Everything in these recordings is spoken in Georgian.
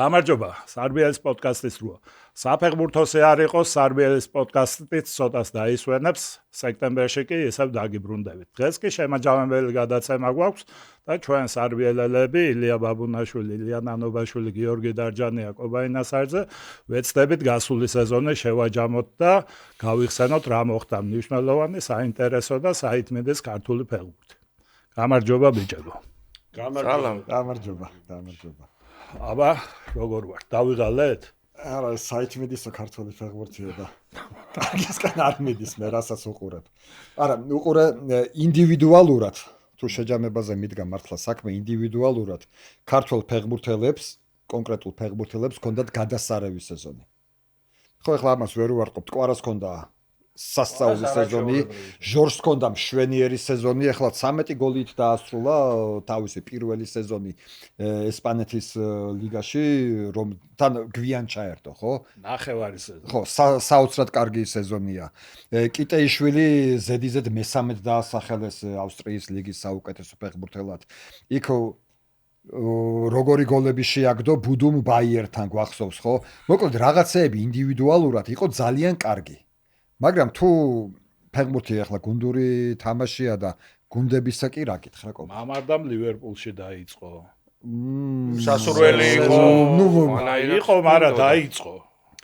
გამარჯობა, Sarbielis პოდკასტის რუა. საფეხბურთოზე არ იყოს Sarbielis პოდკასტიც ცოტას დაისვენებს, სექტემბერში კი ისევ დაგიბრუნდებით. დღეს კი შემაჯამებელი გადაცემა გვაქვს და ჩვენ Sarbielelები ილია ბაბუნაშვილი, ილია ნანობაშვილი, გიორგი დარჯანი, იაკობ ინასარძე ვეცდებით გასული სეზონი შევაჯამოთ და გავიხსენოთ რა მოხდა მნიშვნელოვანი, საინტერესო და საითმედეს ქართული ფეხბურთი. გამარჯობა ბიჭებო. გამარჯობა. აბა, როგორ ვარ? დავიღალეთ? არა, საითმედისო ქართული ფეხბურთია და კარგისგან არ მიდის მე რასაც უყურებ. არა, უყურე ინდივიდუალურად თუ შეჯამებაზე მიდგა მართლა საქმე ინდივიდუალურად ქართულ ფეხბურთელებს, კონკრეტულ ფეხბურთელებს ჰქონდათ გადასარევი სეზონი. ხო, ეხლა ამას ვერ უარყოფ, კვარას ჰქონდა სასწაული სეზონი, ჟორჟს ჰქონდა მშვენიერი სეზონი, ეხლა 13 გოლით დაასრულა თავისი პირველი სეზონი ესპანეთის ლიგაში, რომ თან გვიან ჩაერთო, ხო? ნახევარი სეზონი. ხო, საოცრად კარგი სეზონია. კიტეიშვილი ზედიზედ მესამედ დაასახელეს ავსტრიის ლიგის საუკეთესო ფეხბურთელად. იქ როგორი გოლები შეაგდო ბუდუმ ბაიერთან გვახსოვს, ხო? მოკლედ რაღაცეები ინდივიდუალურად იყო ძალიან კარგი. მაგრამ თუ ფეხბურთი ახლა გუნდური თამაშია და გუნდებისა კი რა გითხრა კობა. მამარდამ ლივერპულში დაიწყო. სასურველი იყო. იყო, მაგრამ დაიწყო.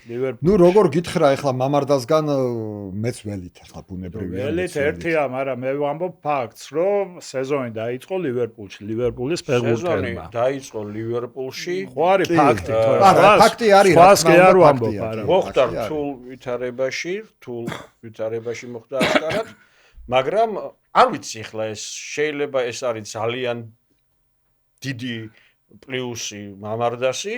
ნუ როგორ გითხრა ახლა მამარდასგან მეც ველით ახლა ბუნებრივია. ველით ერთია, მაგრამ მე ვამბობ ფაქტს, რომ სეზონი დაიწყო ლივერპულში, ლივერპულის ფეხბურთელმა. დაიწყო ლივერპულში. ხო არის ფაქტი, თორე. არა, ფაქტი არის, რა თქმა უნდა, არ ვამბობ, არა. მოხდა რთულ ვითარებაში მოხდა ასკარად, მაგრამ არ ვიცი ახლა ეს შეიძლება ეს არის ძალიან დიდი პლუსი მამარდასი.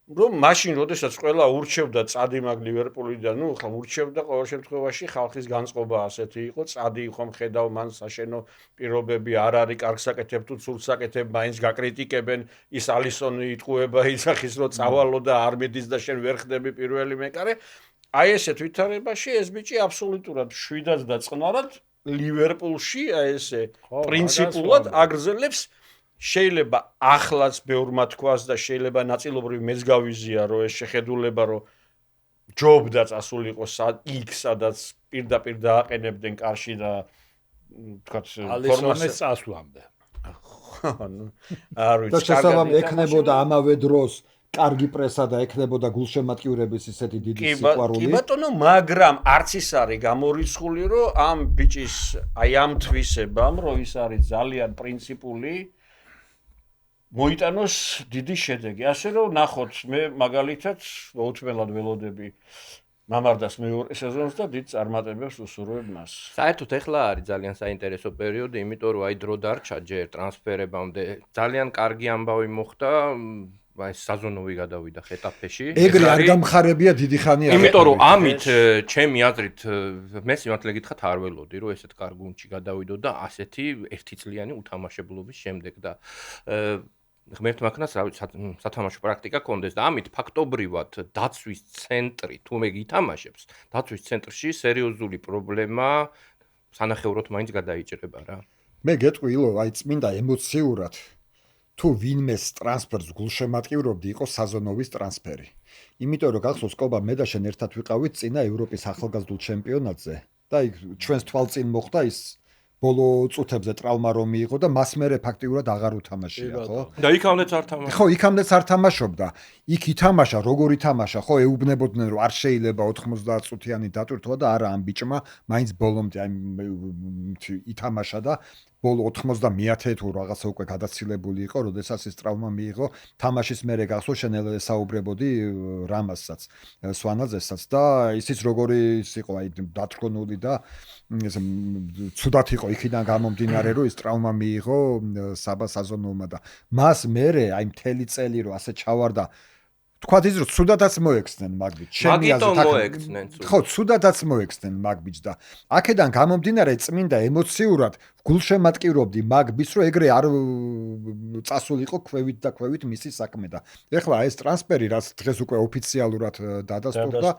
რომ მაშინ როდესაც ყველა ურჩევდა წადი მაგ ლივერპულიდან, ნუ ხა ურჩევდა ყოველ შემთხვევაში ხალხის განწყობა ასეთი იყო, წადი ხომ ხედავ მან საშენო პირობები არ არის, კარგს აკეთებ თუ ცუდს აკეთებ, მაინც გაკრიტიკებენ, ის ალისონი იტყუება ისახის რომ წავალო და არ მიდის და შენ ვერ ხდები პირველი მეკარე. აი ესეთ ვითარებაში ეს ბიჭი აბსოლუტურად შვიდად და წყნარად ლივერპულში აი ესე პრინციპულად აგრძელებს შეიძლება ახლაც ბევრმა თქვას და შეიძლება ნაწილობრივ მეც გავიზია რომ ეს შეხედულება რომ ჯობდა წასულიყო იქ სადაც პირდაპირ დააყენებდნენ კარში და თქვათ ფორმასაც წასვლამდე. ნუ არ ვიცი. და შესაბამისად ექნებოდა ამავე დროს კარგი პრესა და ექნებოდა გულშემატკივრების ისეთი დიდი სიყვარული. კი ბატონო, მაგრამ არც ის არის გამორიცხული რომ ამ ბიჭის აი ამ თვისებამ რომ ის არის ძალიან პრინციპული მოიტანოს დიდი შედეგი. ასე რომ ნახოთ, მე მაგალითად მოუთმელად ველოდები მამარდას მეორე სეზონს და დიდ წარმატებებს უსურვებ მას. საერთოდ ეხლა არის ძალიან საინტერესო პერიოდი, იმიტომ რომ აი დრო დარჩა ჯერ ტრანსფერებამდე. ძალიან კარგი ამბავი მოხდა, აი საზონოვი გადავიდა ხეტაფეში. ეგრე არ გამხარებია დიდი ხანი არის. იმიტომ რომ ამით ჩემი აზრით მე სიმართლე გითხრათ არ ველოდი რომ ესეთ კარგ გუნდში გადავიდო და ასეთი ერთიწლიანი უთამაშებლობის შემდეგ და ღმერთმა ქნას რა ვიცი სათამაშო პრაქტიკა კონდეს და ამით ფაქტობრივად დაცვის ცენტრი თუ მე გითამაშებს დაცვის ცენტრში სერიოზული პრობლემა სანახევროდ მაინც გადაიჭრება რა. მე გეტყვი ილო, აი წმინდა ემოციურად თუ ვინმეს ტრანსფერს გულშემატკივრობდი იყო საზონოვის ტრანსფერი. იმიტომ რომ გახსოვს კობა მე და შენ ერთად ვიყავით წინა ევროპის ახალგაზრდულ ჩემპიონატზე და იქ ჩვენს თვალწინ მოხდა ის ბოლო წუთებზე ტრავმა რომ მიიღო და მას მერე ფაქტიურად აღარ უთამაშია, ხო? და იქამდეც არ თამაშობდა. ხო, იქამდეც არ თამაშობდა. იქ ითამაშა, როგორ ითამაშა, ხო, ეუბნებოდნენ რომ არ შეიძლება 90 წუთიანი დატვირთვა და არა ამ ბიჭმა, მაინც ბოლომდე აი ითამაშა და ბოლო 90-ე თუ რაღაცა უკვე გადაცილებული იყო, როდესაც ის ტრავმა მიიღო, თამაშის მერე გახსოვს შენ საუბრებოდი რამასაც, სვანაძესაც და ისიც როგორი იყო აი დათრგონული და ცუდად იყო იქიდან გამომდინარე რომ ის ტრავმა მიიღო საბა საზონოვმა და მას მერე აი მთელი წელი რომ ასე ჩავარდა თქვათ ის რომ ცუდადაც მოექცნენ მაგ ბიჭს. ჩემი აზრით ხო, ცუდადაც მოექცნენ მაგ ბიჭს და აქედან გამომდინარე წმინდა ემოციურად გულშემატკივრობდი მაგბის, რომ ეგრე არ წასულიყო ქვევით და ქვევით მისი საქმე და ეხლა ეს ტრანსფერი, რაც დღეს უკვე ოფიციალურად დადასტურდა,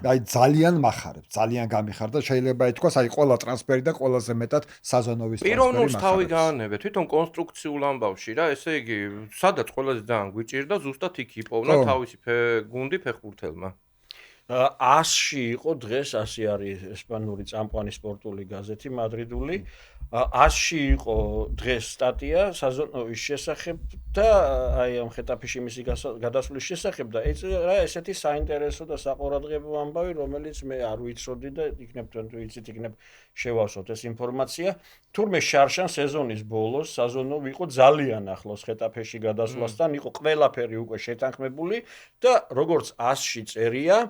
აი ძალიან მახარებს, ძალიან გამიხარდა, შეიძლება ითქვას, აი ყველა ტრანსფერი და ყველაზე მეტად საზონოვის ტრანსფერი პიროვნულს მახარებს. თავი გაანებე, თვითონ კონსტრუქციულ ამბავში რა, ესე იგი, სადაც ყველაზე ძალიან გვიჭირდა, ზუსტად იქ იპოვნა თავისი გუნდი ფეხბურთელმა. 100-ში იყო დღეს 100 არის ესპანური წამყვანი სპორტული გაზეთი მადრიდული. 100-ში იყო დღეს სტატია საზონოვის შესახებ და აი ამ ხეტაფეში მისი გადასვლის შესახებ და ეწერა ესეთი საინტერესო და საყურადღებო ამბავი, რომელიც მე არ ვიცოდი და იქნებ თვითონ იქნებ შევავსოთ ეს ინფორმაცია. თურმე შარშან სეზონის ბოლოს საზონოვი იყო ძალიან ახლოს ხეტაფეში გადასვლასთან, იყო ყველაფერი უკვე შეთანხმებული და როგორც 100-ში წერია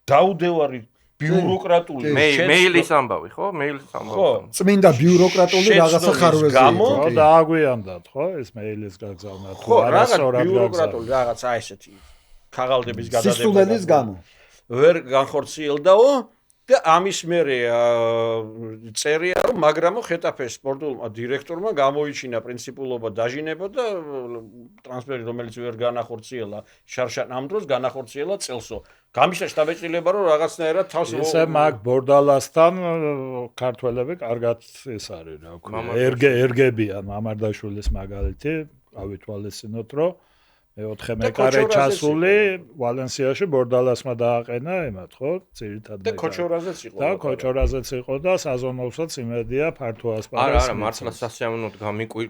დაუდევარი ბიუროკრატული მეილის ამბავი, ხო? მეილის ამბავი. ხო, წმინდა ბიუროკრატული რაღაცა ხარვეზი გამო, იყო. ხო, დააგვიანდათ, ხო, ეს მეილის გაგზავნა თუ ხო, არა რაღაც სწორად ბიუროკრატული რაღაცა ესეთი ქაღალდების გადადება. სისულელის გამო. ვერ განხორციელდაო და ამის მერე წერია რომ მაგრამო ხეტაფეს სპორტულმა დირექტორმა გამოიჩინა პრინციპულობა დაჟინება და ტრანსფერი რომელიც ვერ განახორციელა შარშან ამ დროს განახორციელა წელსო. გამიშა შტაბეჭდილება რომ რაღაცნაირად თავს ესე მაგ ბორდალასთან ქართველები კარგად ეს არის რა ვქო ერგებიან მამარდაშვილის მაგალითი ავითვალისწინოთ რომ მეოთხე მეკარე ჩასული ვალენსიაში ბორდალასმა დააყენა ემათ ხო ძირითადად და ქოჩორაზეც იყო და ქოჩორაზეც იყო და საზონოვსაც იმედია ფართო ასპარეზს არა მართლა სასიამოვნოდ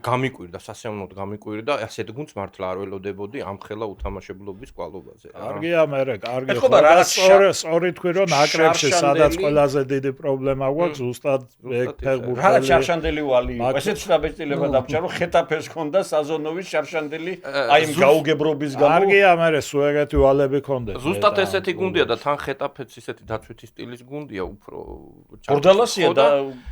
გამიკვირდა სასიამოვნოდ გამიკვირდა ასეთ გუნდს მართლა არ ველოდებოდი ამ ხელა უთამაშებლობის კვალობაზე კარგია მერე კარგი ხო სწორი თქვი რომ ნაკრებში სადაც ყველაზე დიდი პრობლემა გვაქვს ზუსტად ფეხბურთელი რა შარშანდელი ვალი იყო ესეც შტაბეჭდილება დაბჭა რომ ხეტაფეს ქონდა საზონოვის შარშანდელი აი იმ გებრობის გამო კარგია, მერე სულ ეგეთი ვალები ქონდეს. ზუსტად ესეთი გუნდია და თან ხეტაფეც ისეთი დაცვითი სტილის გუნდია უფრო ბორდალასია და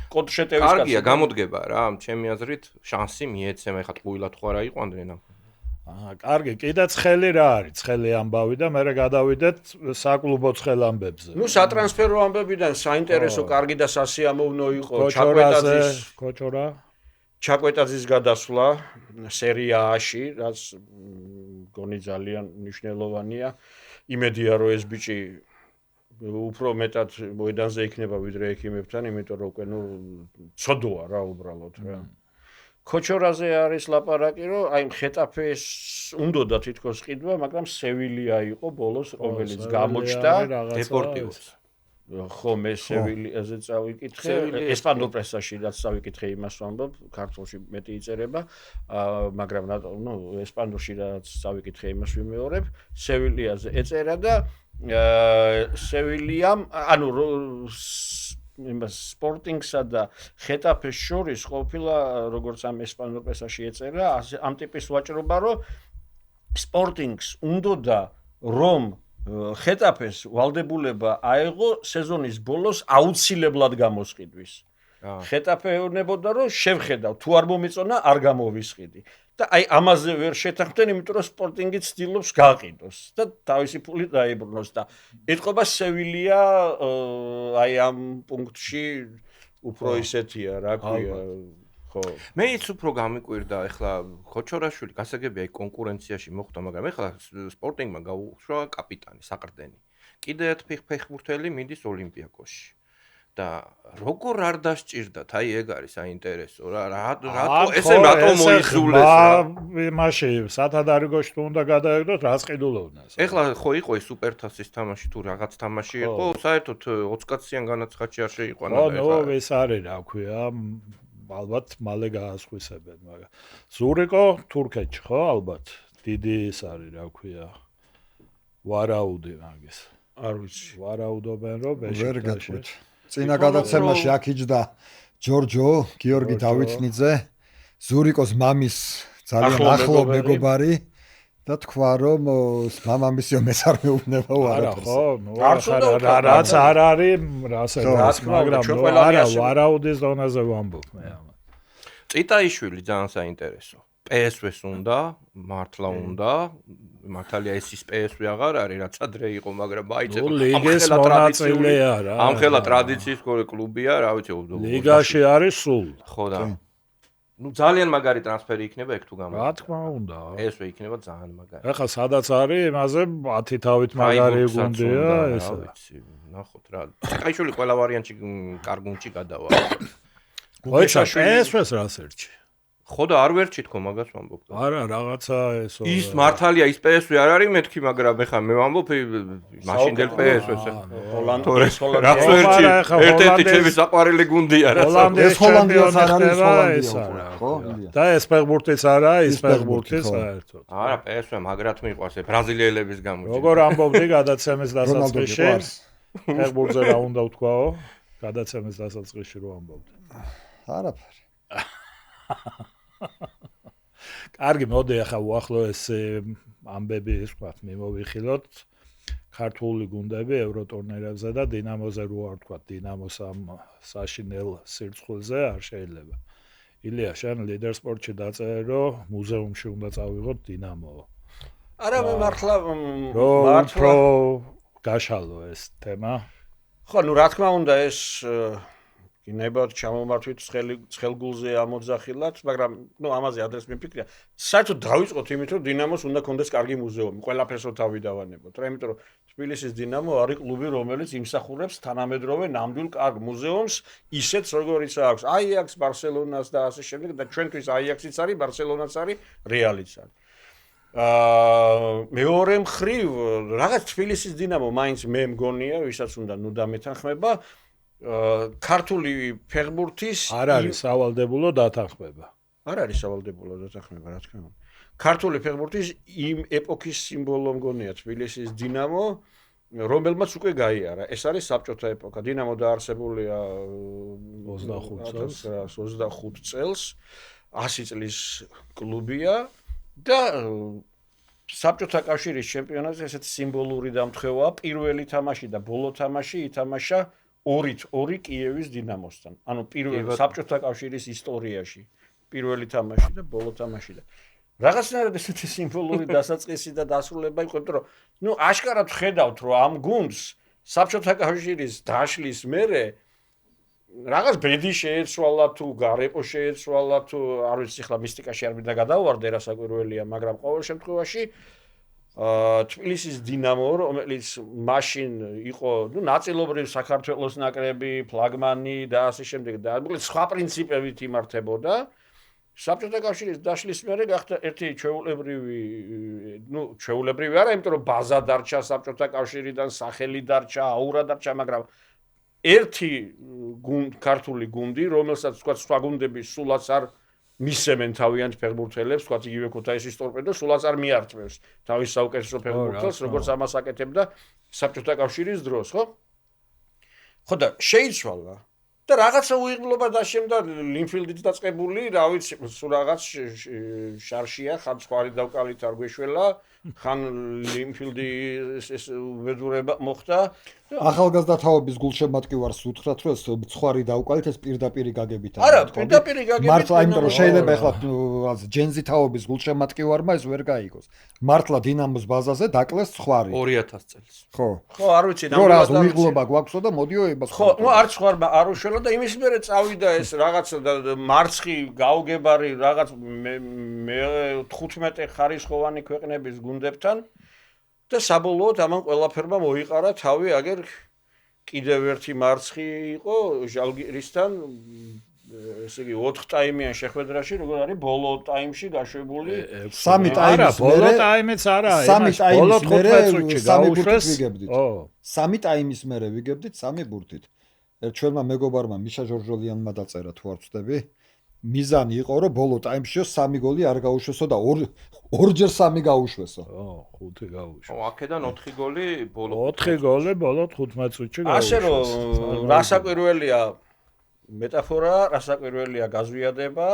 კოტშეტევის კაცი. კარგია, გამოდგება რა, ჩემი აზრით შანსი მიეცემა, ეხლა ტყუილად ხო არა იყვანდნენ ამ. კარგი, კიდეც ხელი რა არის? ხელი ამბავი და მე გადავიდეთ საკლუბო ცხელ ამბებზე. ნუ სატრანსფერო ამბებიდან საინტერესო, კარგი და სასიამოვნო იყო ჩაკვეტაძის გადასვლა სერია A-ში, რაც გონი ძალიან მნიშვნელოვანია. იმედია რომ ეს ბიჭი უფრო მეტად მოედანზე იქნება ვიდრე ექიმებთან, იმიტომ რომ უკვე ნუ ცოდოა რა უბრალოდ რა. ქოჩორაზე არის ლაპარაკი, რომ აი ხეტაფეს უნდოდა თითქოს ყიდვა, მაგრამ სევილია იყო ბოლოს, რომელიც გამოჩნდა დეპორტივოს. ხო, მე სევილიაზე წავიკითხე, ესპანურ პრესაში რაც წავიკითხე იმას ვამბობ, ქართულში მეტი იწერება, მაგრამ ნუ ესპანურში რაც წავიკითხე იმას ვიმეორებ, სევილიაზე ეწერა და სევილიამ, ანუ იმას სპორტინგსა და ხეტაფეს შორის ყოფილა, როგორც ამ ესპანურ პრესაში ეწერა, ამ ტიპის ვაჭრობა, რომ სპორტინგს უნდოდა რომ ხეტაფეს ვალდებულება აეღო სეზონის ბოლოს აუცილებლად გამოსყიდვის. ხეტაფე ეუბნებოდა რომ შევხედავ, თუ არ მომეწონა არ გამოვისყიდი. და აი ამაზე ვერ შეთანხმდნენ, იმიტომ რომ სპორტინგი ცდილობს გაყიდოს და თავისი ფული დაიბრუნოს და ეთყობა სევილია აი ამ პუნქტში უფრო ისეთია, რა ქვია, ხო. მეც უფრო გამიკვირდა ეხლა ხოჩორაშვილი გასაგებია იქ კონკურენციაში მოხვდა, მაგრამ ეხლა სპორტინგმა გაუშვა კაპიტანი საყრდენი. კიდე ერთ ფეხბურთელი მიდის ოლიმპიაკოსში. და როგორ არ დასჭირდათ, აი ეგ არის საინტერესო რა. რატო ესე რატო მოიხსულეს რა? მაშინ სათადარიგოში თუ უნდა გადაეგდოთ, რაც ყიდულობდნენ. ეხლა ხო იყო ეს სუპერთასის თამაში თუ რაღაც თამაში იყო, საერთოდ 20 კაციან განაცხადში არ შეიყვანა და ეხლა. ხო, ეს არის რა ქვია, ალბათ მალე გაასხვისებენ, მაგრამ ზურიკო თურქეთში ხო ალბათ დიდი ის არის რა ქვია. ვარაუდი მაგის. არ ვიცი. ვარაუდობენ რომ ვერ გეტყვით. წინა გადაცემაში აქიჯდა ჯორჯო, გიორგი დავითნიძე, ზურიკოს მამის ძალიან ახლო მეგობარი და თქვა რომ მამამისიო მეც არ მეუბნება არაფერს. ხო, რაც არ არის, რასაც, მაგრამ არა ვარაუდის დონეზე ვამბობ მე ამას. წიტაიშვილი ძალიან საინტერესო. PSV-ს უნდა, მართლა უნდა. მართალია ეს ის PSV აღარ არის, რაც ადრე იყო, მაგრამ მაინც ლიგის მონაწილე არა. ამხელა ტრადიციის კლუბია, რა ვიცი, ლიგაში არის სულ. ხო და ძალიან მაგარი ტრანსფერი იქნება ეგ თუ გამოვა. რა თქმა უნდა. PSV იქნება ძალიან მაგარი. ეხლა სადაც არის, იმაზე 10 თავით მაგარი გუნდია ეს. რა ვიცი, ნახოთ რა. კაიშვილი ყველა ვარიანტში კარგ გუნდში გადავა. გუგეშა PSV-ს რას ერჩი? ხო და არ ვერჩი თქო მაგას ვამბობ. არა, რაღაცა ესო. ის მართალია ის PSV არ არის მეთქი, მაგრამ ეხლა მე ვამბობ მაშინდელ PSV-ს. ჰოლანდიის რაც ვერჩი, ერთ-ერთი ჩემი საყვარელი გუნდია რა. ეს ჰოლანდიას არ არის ჰოლანდია, ხო? და ეს ფეხბურთიც არა, ის ფეხბურთი საერთოდ. არა, PSV მაგრად მიყვარს ბრაზილიელების გამო. როგორ ამბობდი გადაცემის დასაწყისში? ფეხბურთზე რა უნდა ვთქვაო? გადაცემის დასაწყისში რო ამბობდი. არაფერი. კარგი, მოდი ახლა უახლოეს ამბები ის ვთქვათ, მიმოვიხილოთ ქართული გუნდები ევროტურნირებზე და დინამოზე რო არ ვთქვათ, დინამოს ამ საშინელ სირცხვილზე არ შეიძლება. ილია, შენ ლიდერ სპორტში დაწერე, რომ მუზეუმში უნდა წავიღოთ დინამო. არა, მე მართლა მართლა გაშალო ეს თემა. ხო, ნუ რა თქმა უნდა ეს გინებოდ ჩამომართვით ცხელგულზე ამოძახილად, მაგრამ ნუ ამაზე ადრეს მიფიქრია. საერთოდ დავიწყოთ იმით, რომ დინამოს უნდა კონდეს კარგი მუზეუმი, ყველაფერს რო თავი დავანებოთ. რა, იმიტომ რომ თბილისის დინამო არის კლუბი, რომელიც იმსახურებს თანამედროვე ნამდვილ კარგ მუზეუმს, ისეც როგორიც აქვს აიაქს, ბარსელონას და ასე შემდეგ და ჩვენთვის აიაქსიც არის, ბარსელონაც არის, რეალიც არის. მეორე მხრივ, რაღაც თბილისის დინამო მაინც მე მგონია, ვისაც უნდა ნუ დამეთანხმება, ქართული ფეხბურთის არ არის სავალდებულო დათანხმება. არ არის სავალდებულო დათანხმება, რა თქმა უნდა. ქართული ფეხბურთის იმ ეპოქის სიმბოლო მგონია თბილისის დინამო, რომელმაც უკვე გაიარა. ეს არის საბჭოთა ეპოქა. დინამო დაარსებულია 25 წელს, 100 წლის კლუბია და საბჭოთა კავშირის ჩემპიონატზე ესეთი სიმბოლური დამთხევაა. პირველი თამაში და ბოლო თამაში ითამაშა 2-2 კიევის დინამოსთან. ანუ პირველი საბჭოთა კავშირის ისტორიაში პირველი თამაში და ბოლო თამაში და რაღაცნაირად ესეთი სიმბოლური დასაწყისი და დასრულება იყო, იმიტომ რომ ნუ აშკარად ხედავთ, რომ ამ გუნდს საბჭოთა კავშირის დაშლის მერე რაღაც ბედი შეეცვალა თუ გარემო შეეცვალა თუ არ ვიცი ხლა მისტიკაში არ მინდა გადავარდე რა საკვირველია, მაგრამ ყოველ შემთხვევაში თბილისის დინამო, რომელიც მაშინ იყო, ნუ ნაწილობრივ საქართველოს ნაკრები, ფლაგმანი და ასე შემდეგ და მოკლედ სხვა პრინციპებით იმართებოდა. საბჭოთა კავშირის დაშლის მერე გახდა ერთი ჩვეულებრივი, ნუ ჩვეულებრივი არა, იმიტომ რომ ბაზა დარჩა საბჭოთა კავშირიდან, სახელი დარჩა, აურა დარჩა, მაგრამ ერთი ქართული გუნდი, რომელსაც თქვა სხვა გუნდები სულაც არ მისცემენ თავიანთ ფეხბურთელებს, თქვა იგივე ქუთაისის ტორპედო სულაც არ მიართმევს თავის საუკეთესო ფეხბურთელს, როგორც ამას აკეთებდა საბჭოთა კავშირის დროს, ხო? ხო და შეიცვალა და რაღაცა უიღბლობა დაშემდა ლინფილდით დაწყებული, რა ვიცი, სულ რაღაც შარშია, ხან სხვარი დავკალით არ გვეშველა, ხან ლინფილდი ეს უბედურება მოხდა. ახალგაზრდა თაობის გულშემატკივარს უთხრათ, რომ ეს ცხვარი დავკალით, ეს პირდაპირი გაგებით არის. არა, პირდაპირი გაგებით. მართლა, იმიტომ რომ შეიძლება ახლა ჯენზი თაობის გულშემატკივარმა ეს ვერ გაიგოს. მართლა დინამოს ბაზაზე დაკლეს ცხვარი. 2000 წელს. ხო. ხო, არ ვიცი, ნამდვილად უიღბლობა გვაქვსო და მოდიო ებას. ხო, ნუ არც ხوارმა არ უშველა და იმის მერე წავიდა ეს რაღაც მარცხი გაუგებარი რაღაც მე 15 ხარისხოვანი ქვეყნების გუნდებთან და საბოლოოდ ამან ყველაფერმა მოიყარა თავი, აგერ კიდევ ერთი მარცხი იყო ჟალგირისთან, ესე იგი 4 ტაიმიან შეხვედრაში, როგორ არის ბოლო ტაიმში გაშვებული 3 ტაიმის მერე ბოლო ტაიმიც არა, ბოლო 15 წუთში გაუშვეს. 3 ტაიმის მერე ვიგებდით 3 ბურთით. ჩვენმა მეგობარმა მიშა ჟორჟოლიანმა დაწერა თუ არ ვწდები. მიზანი იყო, რომ ბოლო ტაიმშიო 3 გოლი არ გაუშვესო და ორჯერ 3 გაუშვესო. 5 გაუშვეს. აქედან 4 გოლი ბოლო 4 გოლი ბოლო 15 წუთში გაუშვეს. ასე რომ რასაკვირველია მეტაფორა, რასაკვირველია გაზვიადება,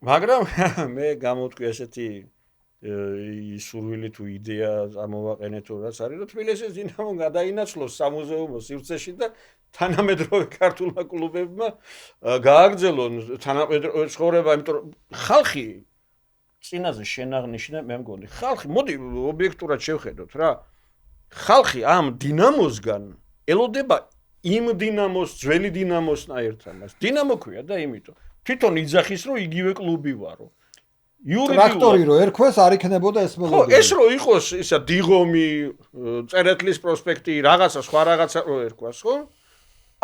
მაგრამ მე გამოვთქვი ესეთი სურვილი თუ იდეა ამოვაყენეთ თუ რაც არის, რომ თბილისის დინამო გადაინაცვლოს სამუზეუმო სივრცეში და თანამედროვე ქართულმა კლუბებმა გააგრძელონ თანამედროვე ცხოვრება, იმიტომ რომ ხალხი წინაზე შენაღნიშნე მე მგონი ხალხი მოდი ობიექტურად შევხედოთ რა ხალხი ამ დინამოსგან ელოდება იმ დინამოს ძველი დინამოსნაირთან მას დინამო ქვია და იმიტომ თვითონ იძახის რომ იგივე კლუბი ვარო ტრაქტორი რო ერქვეს არ იქნებოდა ეს ხო მელოდია ეს რო იყოს ისა დიღომი წერეთლის პროსპექტი რაღაცა სხვა რაღაცა რო ერქვას ხო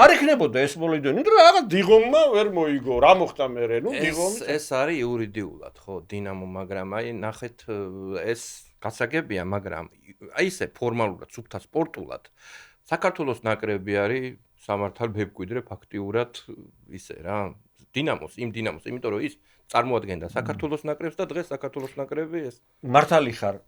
არ იქნებოდა ეს მოლოდინი და რაღაც დიღომმა ვერ მოიგო რა მოხდა მერე ნუ დიღომი ეს არის იურიდიულად ხო დინამო მაგრამ აი ნახეთ ეს გასაგებია მაგრამ აი ესე ფორმალურად სუფთა სპორტულად საქართველოს ნაკრები არის სამართალ ბებკვიდრე ფაქტიურად ისე რა დინამოს იმიტომ რომ ის წარმოადგენდა საქართველოს ნაკრებს და დღეს საქართველოს ნაკრები ეს მართალი ხარ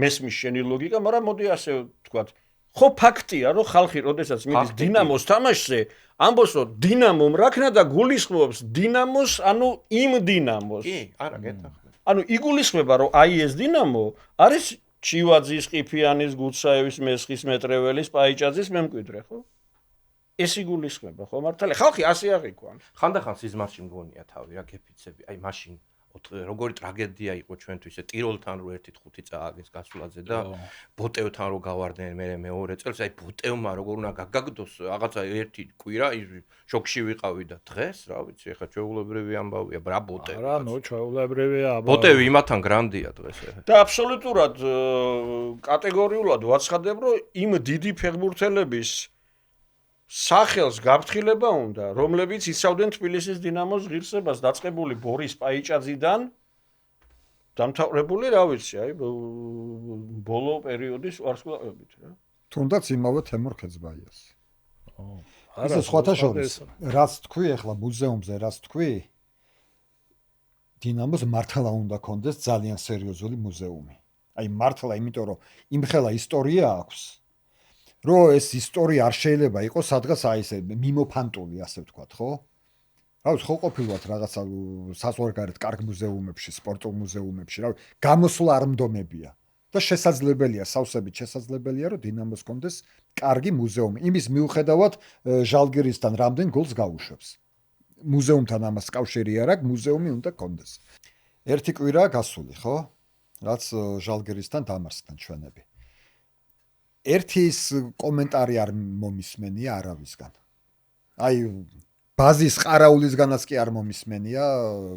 მესმის შენი ლოგიკა მაგრამ მოდი ასე ვთქვათ ხო ფაქტია რომ ხალხი როდესაც მიდის დინამოს თამაშზე ამბობს რომ დინამომ რაქნა და გულისხმობს დინამოს ანუ იმ დინამოს კი არა გეთახმე ანუ იგულისხმება რომ აი ეს დინამო არის ჩივაძის ყიფიანის გუცაევის მესხის მეტრეველის პაიჭაძის მემკვიდრე ხო ეს იგულისხმება ხო მართალი ხალხი ასე აღიქვამს ხანდახან სიზმარში მგონია თავი რა გეფიცები აი მაშინ როგორი ტრაგედია იყო ჩვენთვის ეს ტიროლთან რო 1-5 წააგეს გასვლაზე და ბოტევთან რო გავარდნენ მე მეორე წელს აი ბოტევმა როგორ უნდა გაგაგდოს რაღაცა ერთი კვირა შოქში ვიყავი და დღეს რა ვიცი ეხლა ჩვეულებრივი ამბავია რა ბოტევი არა ნუ ჩვეულებრივია ბოტევი იმათან გრანდია დღეს და აბსოლუტურად კატეგორიულად ვაცხადებ რომ იმ დიდი ფეხბურთელების სახელს გაფრთხილება უნდა, რომლებიც იცავდნენ თბილისის დინამოს ღირსებას დაწყებული ბორის პაიჭაძიდან დამთავრებული, რა ვიცი, აი ბოლო პერიოდის ვარსკვლავებით რა. თუნდაც იმავე თემურ ქეძბაიას. არა, სხვათა შორის, რაც თქვი ახლა მუზეუმზე, რაც თქვი, დინამოს მართლა უნდა კონდეს ძალიან სერიოზული მუზეუმი. აი მართლა, იმიტომ რომ იმხელა ისტორია აქვს. Რო ეს ისტორია არ შეიძლება იყოს სადღაც აი ესე მიმოფანტული ასე ვთქვათ, ხო? რა ვიცი, ხო ყოფილვათ რაღაცა საზღვარგარეთ კარგ მუზეუმებში, სპორტულ მუზეუმებში, რა ვიცი, გამოსვლა არ მდომებია და შესაძლებელია, სავსებით შესაძლებელია, რომ დინამოს კონდეს კარგი მუზეუმი. იმის მიუხედავად ჟალგირისთან რამდენ გოლს გაუშვებს. მუზეუმთან ამას კავშირი არ აქვს, მუზეუმი უნდა კონდეს. ერთი კვირაა გასული, ხო? რაც ჟალგირისთან დამარცხდნენ ჩვენები. ერთის კომენტარი არ მომისმენია არავისგან. აი ბაზის ყარაულისგანაც კი არ მომისმენია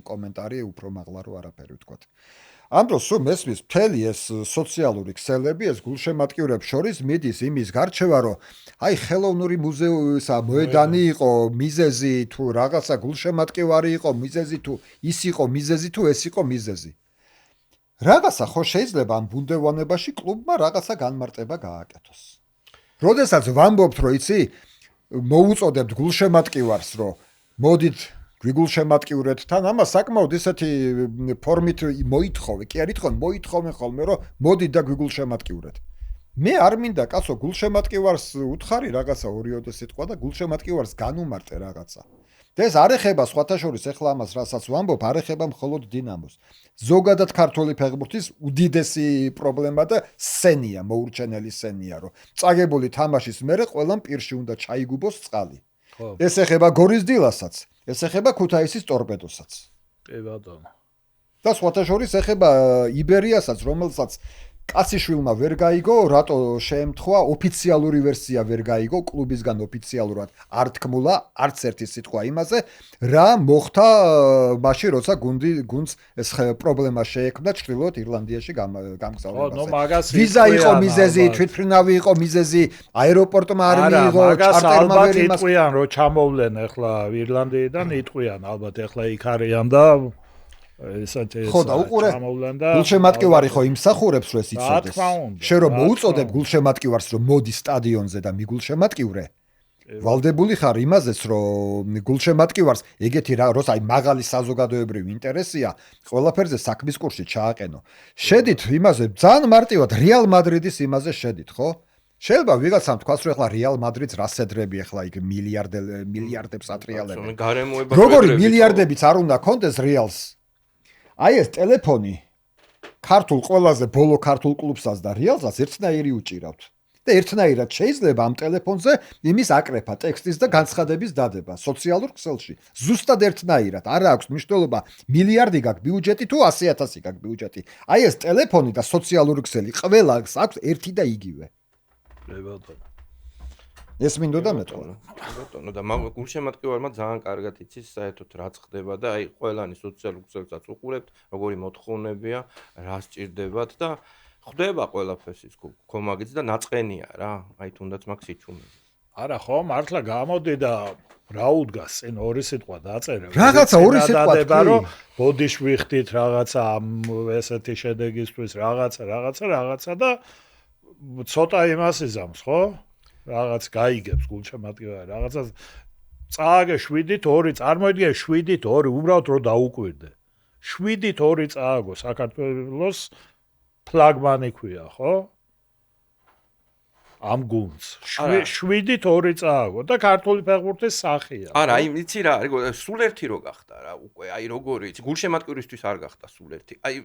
კომენტარი უფრო მაღლა რო არაფერი ვთქვათ. ამ დროს სულ მესმის მთელი ეს სოციალური ქსელები ეს გულშემატკივრებს შორის მიდის იმის გარჩევა რომ აი ხელოვნური მუზეუმისა მოედანი იყო მიზეზი თუ რაღაცა გულშემატკივარი იყო მიზეზი თუ ის იყო მიზეზი თუ ეს იყო მიზეზი. Რაღაცა ხო შეიძლება ამ ბუნდევანებაში კლუბმა რაღაცა განმარტება გააკეთოს. როდესაც ვამბობთ, რომ იცი, მოუწოდებთ გულშემატკივარს, რომ მოდით გვიგულშემატკივრეთ თან, ამას საკმაოდ ისეთი ფორმით მოითხოვე, კი არ ითხოვენ, მოითხოვენ ხოლმე, რომ მოდით და გვიგულშემატკივრეთ. მე არ მინდა კაცო გულშემატკივარს უთხარი რაღაცა ორიოდე სიტყვა და გულშემატკივარს განუმარტე რაღაცა. და ეს არ ეხება სხვათა შორის ეხლა ამას რასაც ვამბობ, არ ეხება მხოლოდ დინამოს. ზოგადად ქართული ფეხბურთის უდიდესი პრობლემა და სცენია, მოურჩენელი სცენია, რომ წაგებული თამაშის მერე ყველამ პირში უნდა ჩაიგუბოს წყალი. ეს ეხება გორის დილასაც, ეს ეხება ქუთაისის ტორპედოსაც. კი ბატონო. და სხვათა შორის ეხება იბერიასაც, რომელსაც კაციშვილმა ვერ გაიგო, რატო შეემთხვა ოფიციალური ვერსია ვერ გაიგო, კლუბისგან ოფიციალურად არ თქმულა არც ერთი სიტყვა იმაზე, რა მოხდა მაშინ, როცა გუნდს ეს პრობლემა შეექმნა ჩრდილოეთ ირლანდიაში გამგზავრებაზე. ვიზა იყო მიზეზი, თვითმფრინავი იყო მიზეზი, აეროპორტმა არ მიიღო, ჩარტერმა ვერ იმას. იტყვიან, რომ ჩამოვლენ ახლა ირლანდიიდან, იტყვიან ალბათ ახლა იქ არიან და ხო და უყურე გულშემატკივარი ხო იმსახურებს რომ ეს იცოდეს შენ რომ მოუწოდებ გულშემატკივარს რომ მოდი სტადიონზე და მიგულშემატკივრე ვალდებული ხარ იმაზეც რომ გულშემატკივარს ეგეთი რა როცა აი მაღალი საზოგადოებრივი ინტერესია ყველაფერზე საქმის კურსში ჩააყენო შედით იმაზე ძალიან მარტივად რეალ მადრიდის იმაზე შედით ხო შეიძლება ვიღაცამ თქვას რომ ახლა რეალ მადრიდს რას ედრები ახლა იქ მილიარდებს ატრიალებს როგორი მილიარდებიც არ უნდა კონდეს რეალს აი ეს ტელეფონი ქართულ ყველაზე ბოლო ქართულ კლუბსაც და რეალსაც ერთნაირი უჭირავთ. და ერთნაირად შეიძლება ამ ტელეფონზე იმის აკრეფა ტექსტის და განცხადების დადება სოციალურ ქსელში. ზუსტად ერთნაირად, არა აქვს მნიშვნელობა მილიარდი გაქვს ბიუჯეტი თუ 100,000 გაქვს ბიუჯეტი. აი ეს ტელეფონი და სოციალური ქსელი ყველას აქვს ერთი და იგივე. ეს მინდოდა მეტყოლა. ბატონო და გულშემატკივარმა ძალიან კარგად იცის საერთოდ რაც ხდება და აი ყველანი სოციალურ ქსელსაც უყურებთ, როგორი მოთხოვნებია, რა სჭირდებათ და ხდება ყველაფერს ის კომაგიც და ნაწყენია რა, აი თუნდაც მაგ სიჩუმეზე. არა ხო, მართლა გამოდი და რა უდგას წინ ორი სიტყვა დაწერე. რაღაცა ორი სიტყვა დადება, რომ ბოდიშ ვიხდით რაღაცა ამ ესეთი შედეგისთვის რაღაცა და ცოტა იმას იზამს, ხო? რაღაც გაიგებს გულშემატკივარი, რაღაცა წააგე 7-2, წარმოიდგინე 7-2, უბრალოდ რო დაუკვირდე. 7-2 წააგო საქართველოს ფლაგმანი ქვია, ხო? ამ გუნდს 7-2 წააგო და ქართული ფეხბურთის სახია. არა, აი იცი რა, სულ ერთი რო გახდა რა, უკვე აი როგორი იცი, გულშემატკივრისთვის არ გახდა სულ ერთი. აი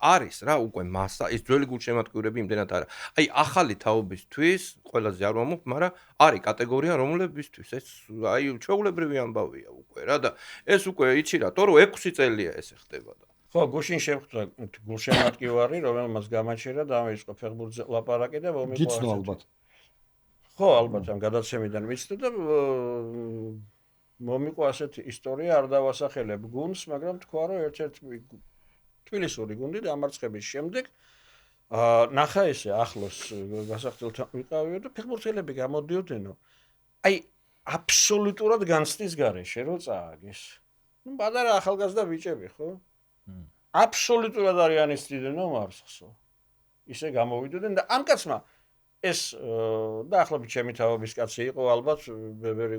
არის რა უკვე მასა, ეს ძველი გულშემატკივრები იმდენად არა. აი ახალი თაობისთვის ყველაზე არ ვამბობ, მაგრამ არის კატეგორია რომლებისთვის ეს აი ჩვეულებრივი ამბავია უკვე რა და ეს უკვე იცი რა, თორე 6 წელია ეს ხდება და ხო, გუშინ შეხვდა გულშემატკივარი, რომელმაც გამაჩერა და ამეწყო ფეხბურთზე ლაპარაკი და მომიყვა. გიცნო ალბათ. ხო, ალბათ ამ გადაცემიდან ვიცით და მომიყვა ასეთი ისტორია, არ დავასახელებ გუნდს, მაგრამ თქვა რომ ერთ-ერთი თბილისური გუნდი დამარცხების შემდეგ ნახა ესე ახლოს გასახდელთან ვიყავიო და ფეხბურთელები გამოდიოდნენ. აი აბსოლუტურად განცდის გარეშე რო წააგეს. ნუ პატარა ახალგაზრდა ბიჭები, ხო? აბსოლუტურად არიან ისწრიდნენ მარცხსო. ისე გამოვიდოდნენ და ამ კაცმა ეს და ახლა ჩემი თავობის კაცი იყო ალბათ ბებერი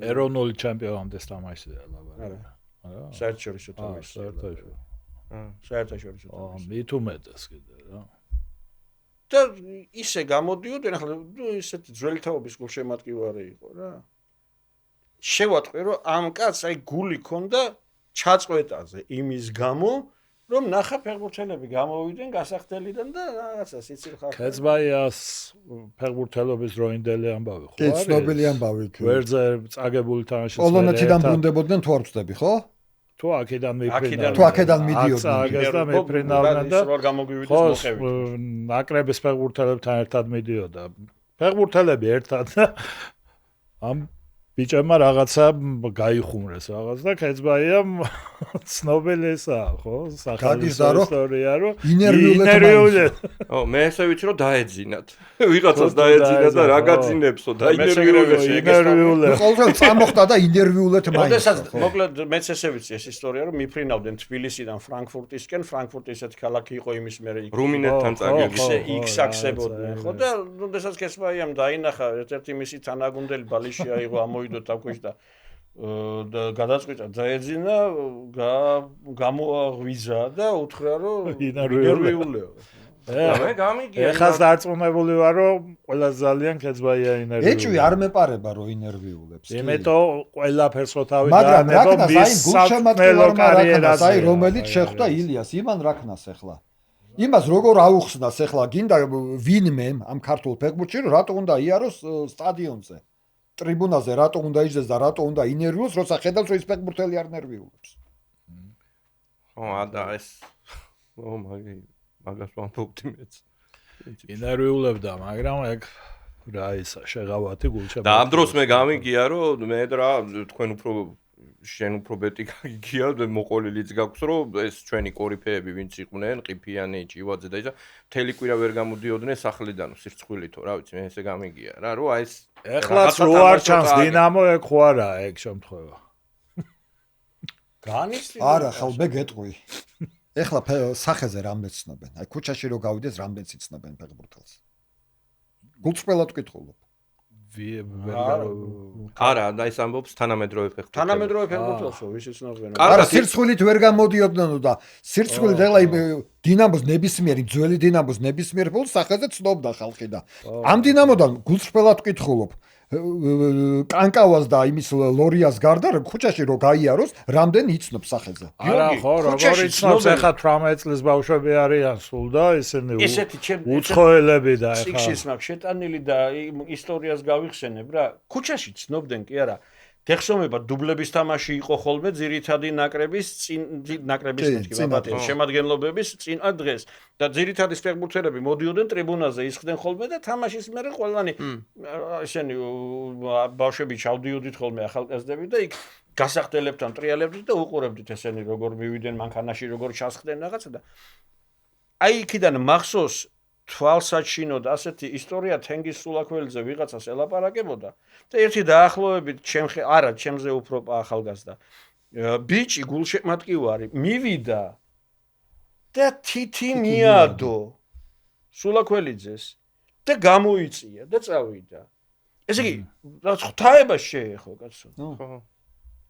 ეროვნული ჩემპიონატის თამაშია ლაბარაკი. არა. საერთაშორისო თამაში. საერთაშორისო თამაში. მით უმეტეს კიდე რა. და ისე გამოდიოდნენ ახლა ისეთი ძველი თაობის გულშემატკივარი იყო რა. შევატყვი რომ ამ კაცს აი გული ქონდა ჩაწყვეტაზე იმის გამო რომ ნახა ფეხბურთელები გამოვიდნენ გასახდელიდან და რაღაცა სიცილ ხალხი. ქეცბაიას ფეხბურთელობის დროინდელი ამბავი ხო? კი, ცნობილი ამბავი. ვერძე წაგებული თამაშის პოლონეთიდან ბრუნდებოდნენ თუ არ ვწდები, ხო? თუ აქედან მიფრინავდნენ. თუ აქედან მიდიოდნენ. წააგეს და მიფრინავდნენ და რო გამოგვივიდეს მოხევით. ნაკრების ფეხბურთელებთან ერთად მიდიოდა. ფეხბურთელები ერთად და ამ ბიჭებმა რაღაცა გაიხუმრეს რაღაც და ქეცბაიამ ცნობილისა, ხო? გაგიზდა რომ ისტორია რომ ინერვიულეთ. ო, მე ესე ვიცი რომ დაეძინათ. ვიღაცას დაეძინა და რა გაძინებსო და ინერვიულეთ. ყოველ წამოხდა და ინერვიულეთ მაინც. ოდესაც მოკლედ მეც ესე ვიცი ეს ისტორია რომ მიფრინავდნენ თბილისიდან ფრანკფურტისკენ, ფრანკფურტი ესეთი ქალაქი იყო იმის მერე რუმინეთთან წაგების. ისე იქსაქსებოდნენ, ხო და ოდესაც ქეცბაიამ დაინახა ერთ-ერთი მისი თანაგუნდელი ბალიშია იყო ამოვიდო თავქვეშ და გადაწყვიტა დაეძინა, გამოაღვიძა და უთხრა რომ ინერვიულეო. მე გამიგია. ეხლა დარწმუნებული ვარ რომ ყველაზე ძალიან ქეცბაია ინერვიულია. ეჭვი არ მეპარება რომ ინერვიულებს. იმიტომ ყველაფერს რო თავი მაგრამ რა დაანებო ქნას აი გულშემატკივარმა რა ქნას აი რომელიც შეხვდა ილიას იმან რა ქნას ახლა. იმას როგორ აუხსნას ახლა გინდა ვინმე ამ ქართულ ფეხბურთში რომ რატო უნდა იაროს სტადიონზე. ტრიბუნაზე რატო უნდა იჯდეს და რატო უნდა ინერვიულს, როცა ხედავს რომ ის ფეხბურთელი არ ნერვიულებს. ხო, და ეს მაგას ვამბობდი მეც. ინერვიულებდა, მაგრამ ეგ რა ისა შეღავათი გულშემატკივარი. და ამ დროს მე გამიგია რომ მე რა თქვენ უფრო შენ უფრო ბეტი გიგია და მოყოლილიც გაქვს რომ ეს ჩვენი კორიფეები ვინც იყვნენ, ყიფიანი, ჭივაძე და ისა მთელი კვირა ვერ გამოდიოდნენ სახლიდან სირცხვილითო, რა ვიცი, მე ესე გამიგია რა, რომ აი ეს ეხლაც რო არ ჩანს დინამო ეგ ხო არა ეგ შემთხვევა. განიცდი არა, ხალბე გეტყვი. ეხლა სახეზე რამდენ ცნობენ? აი ქუჩაში რო გავიდეს რამდენ ცნობენ ფეხბურთელს? გულწრფელად ვკითხულობ. არა, და ის ამბობს თანამედროვე ფეხბურთელი. თანამედროვე ფეხბურთელსო, ვის იცნობენ? არა, სირცხვილით ვერ გამოდიოდნენ და სირცხვილით ეხლა დინამოს ნებისმიერი ძველი დინამოს ნებისმიერ ფულს სახეზე ცნობდა ხალხი და ამ დინამოდან გულწრფელად ვკითხულობ. კანკავას და იმის ლორიას გარდა ქუჩაში რო გაიაროს, რამდენი იცნობს სახელზე. არა, ხო, როგორ იცნობს, ეხა 18 წლის ბავშვები არიან სულ და ისინი უცხოელები და ეხა სიქშის მაგ შეტანილი და ისტორიას გავიხსენებ რა. ქუჩაში ცნობდნენ კი არა. გეხსოვნება დუბლების თამაში იყო ხოლმე ძირითადი ნაკრების შემადგენლობების წინა დღეს და ძირითადი ფეხბურთელები მოდიოდნენ ტრიბუნაზე ისხდნენ ხოლმე და თამაშის მერე ყველანი ესენი ბავშვები ჩავდიოდით ხოლმე ახალგაზრდები და იქ გასახდელებთან ტრიალებდით და უყურებდით ესენი როგორ მივიდნენ მანქანაში როგორ ჩასხდნენ რაღაცა და აი იქიდან მახსოვს თვალსაჩინოდ ასეთი ისტორია თენგიზ სულაქველიძე ვიღაცას ელაპარაკებოდა და ერთი დაახლოებით ჩემზე უფრო ახალგაზრდა ბიჭი გულშემატკივარი მივიდა და თითი მიადო სულაქველიძეს და გამოიწია და წავიდა ესე იგი რაც ღვთაებას შეეხო კაცო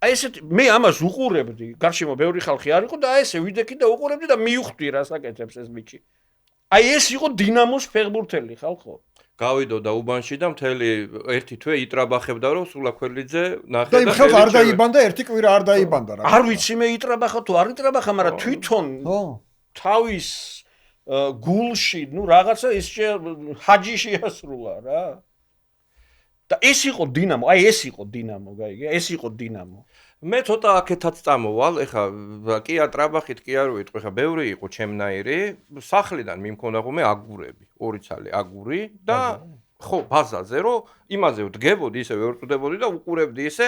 აი ესეთი მე ამას უყურებდი გარშემო ბევრი ხალხი არ იყო და აი ესე ვიდექი და უყურებდი და მივხვდი რას აკეთებს ეს ბიჭი აი ეს იყო დინამოს ფეხბურთელი ხალხო. გავიდოდა უბანში და მთელი ერთი თვე იტრაბახებდა რომ სულაქველიძე ნახე და იმ ხელს არ დაიბანდა ერთი კვირა არ დაიბანდა რა. არ ვიცი მე იტრაბახა თუ არ იტრაბახა, მაგრამ თვითონ თავის გულში, რაღაცა ის ჰაჯი შეასრულა რა. და ეს იყო დინამო, აი ეს იყო დინამო, გაიგე? ეს იყო დინამო. მე ცოტა აქეთაც წამოვალ, ეხა კი ატრაბახით, კი არ ვიტყვი, ეხა ბევრი იყო ჩემნაირი, სახლიდან მიმქონდა ხოლმე აგურები, 2 ცალი აგური და ხო, ბაზაზე რომ იმაზე ვდგებოდი, ისე ვერტყდებოდი და უყურებდი ისე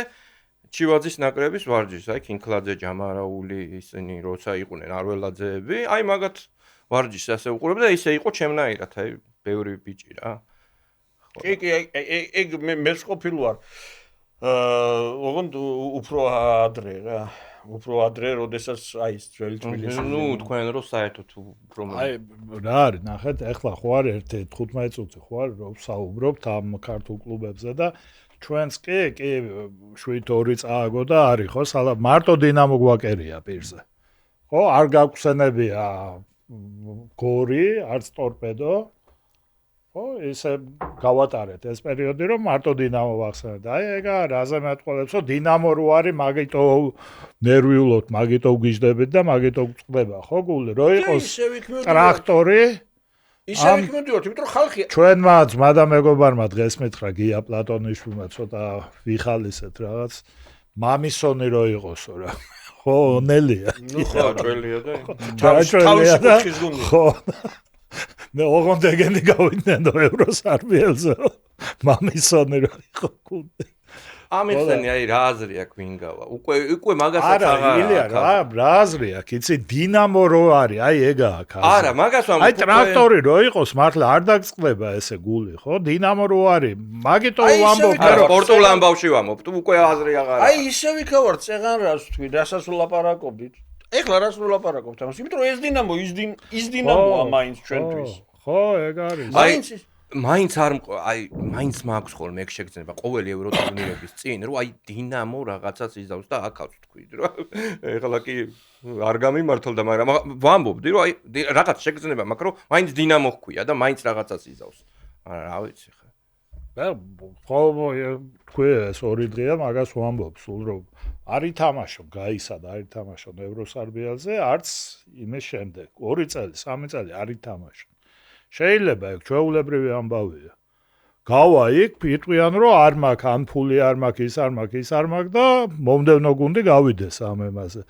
ჩივაძის ნაკრების ვარჯიშს, აი კინკლაძე, ჯამარაული, ისინი როცა იყვნენ არველაძეები, აი მაგათ ვარჯიშს ასე უყურებდი და ისე იყო ჩემნაირად, აი ბევრი ბიჭი რა. კი, ეგ მე სყოფილ ვარ. ოღონდ უფრო ადრე რა. უფრო ადრე, როდესაც აი ეს ძველი თბილისი. თქვენ რო საერთოდ აი რა არის, ნახეთ, ეხლა ხო არ 15 წუთი ხო არ რომ საუბრობთ ამ ქართულ კლუბებზე და ჩვენც კი 7-2 წააგო და არის ხო, მარტო დინამო გვაკერია პირზე. ხო, არ გაგვხსენებია გორი, არც ტორპედო. ხო, ისე გავატარეთ ეს პერიოდი, რომ მარტო დინამო ვახსენებთ. აი ეგა რაზე მეტყოლებს, რომ დინამო რო არის, მაგიტო ნერვიულობთ, მაგიტო გიждდებით და მაგიტო გწყდება, ხო, გული, რო იყოს ტრაქტორი. ისე ვიქმედიოთ, იმიტომ რომ ხალხი ჩვენმა ძმა და მეგობარმა დღეს მითხრა გია პლატონიშვილმა ცოტა ვიხალისეთ რაღაც მამისონი რო იყოსო რა. ხო, ონელია. ნუ ხო, ჭველია და თავის კუთხის გუნდი. ხო. მე ოღონდ ეგენი გავიდნენ ევროსარბიელზე. მამისონი რო იყო გუნდი. ამიხსენი აი რა აზრი აქვს ვინგავა. უკვე მაგასაც არა, ილია რა აზრი აქვს? იცი დინამო რო არის, აი ეგა აქვს. არა, მაგას ვამბობ. აი ტრაქტორი რო იყოს, მართლა არ დაგწყდება ესე გული, ხო? დინამო რო არის. მაგიტო ვამბობ, არა, სპორტულ ამბავში ვამბობ. უკვე აზრი აღარ აქვს. აი ისე ვიქავარ წეღან რას თქვი, რასაც ვლაპარაკობდით. ეხლა რას ვლაპარაკობთ ამას? იმიტომ რომ ეს დინამო ის დინამოა მაინც ჩვენთვის. ხო, ეგ არის. მაინც არ აი მაინც მაქვს ხოლმე ეგ შეგრძნება ყოველი ევროტურნირების წინ რომ აი დინამო რაღაცას იზავს და აქაც თქვი რომ ეხლა კი არ გამიმართლდა მაგრამ ვამბობდი რომ აი რაღაც შეგრძნება მაქვს რომ მაინც დინამო ხქვია და მაინც რაღაცას იზავს რა ვიცი ხა ხო თქვი ეს 2 დღეა მაგას ვამბობ სულ რომ არ ითამაშო გაისად არ ითამაშო ევროსარბიელზე არც იმის შემდეგ 2 წელი 3 წელი არ ითამაშო შეიძლება ეგ ჩვეულებრივი ამბავია. გავა იქ, იტყვიან რომ არ მაქვს, ან ფული არ მაქვს, ის არ მაქვს, ის არ მაქვს და მომდევნო გუნდი გავიდეს ამ ემაზე.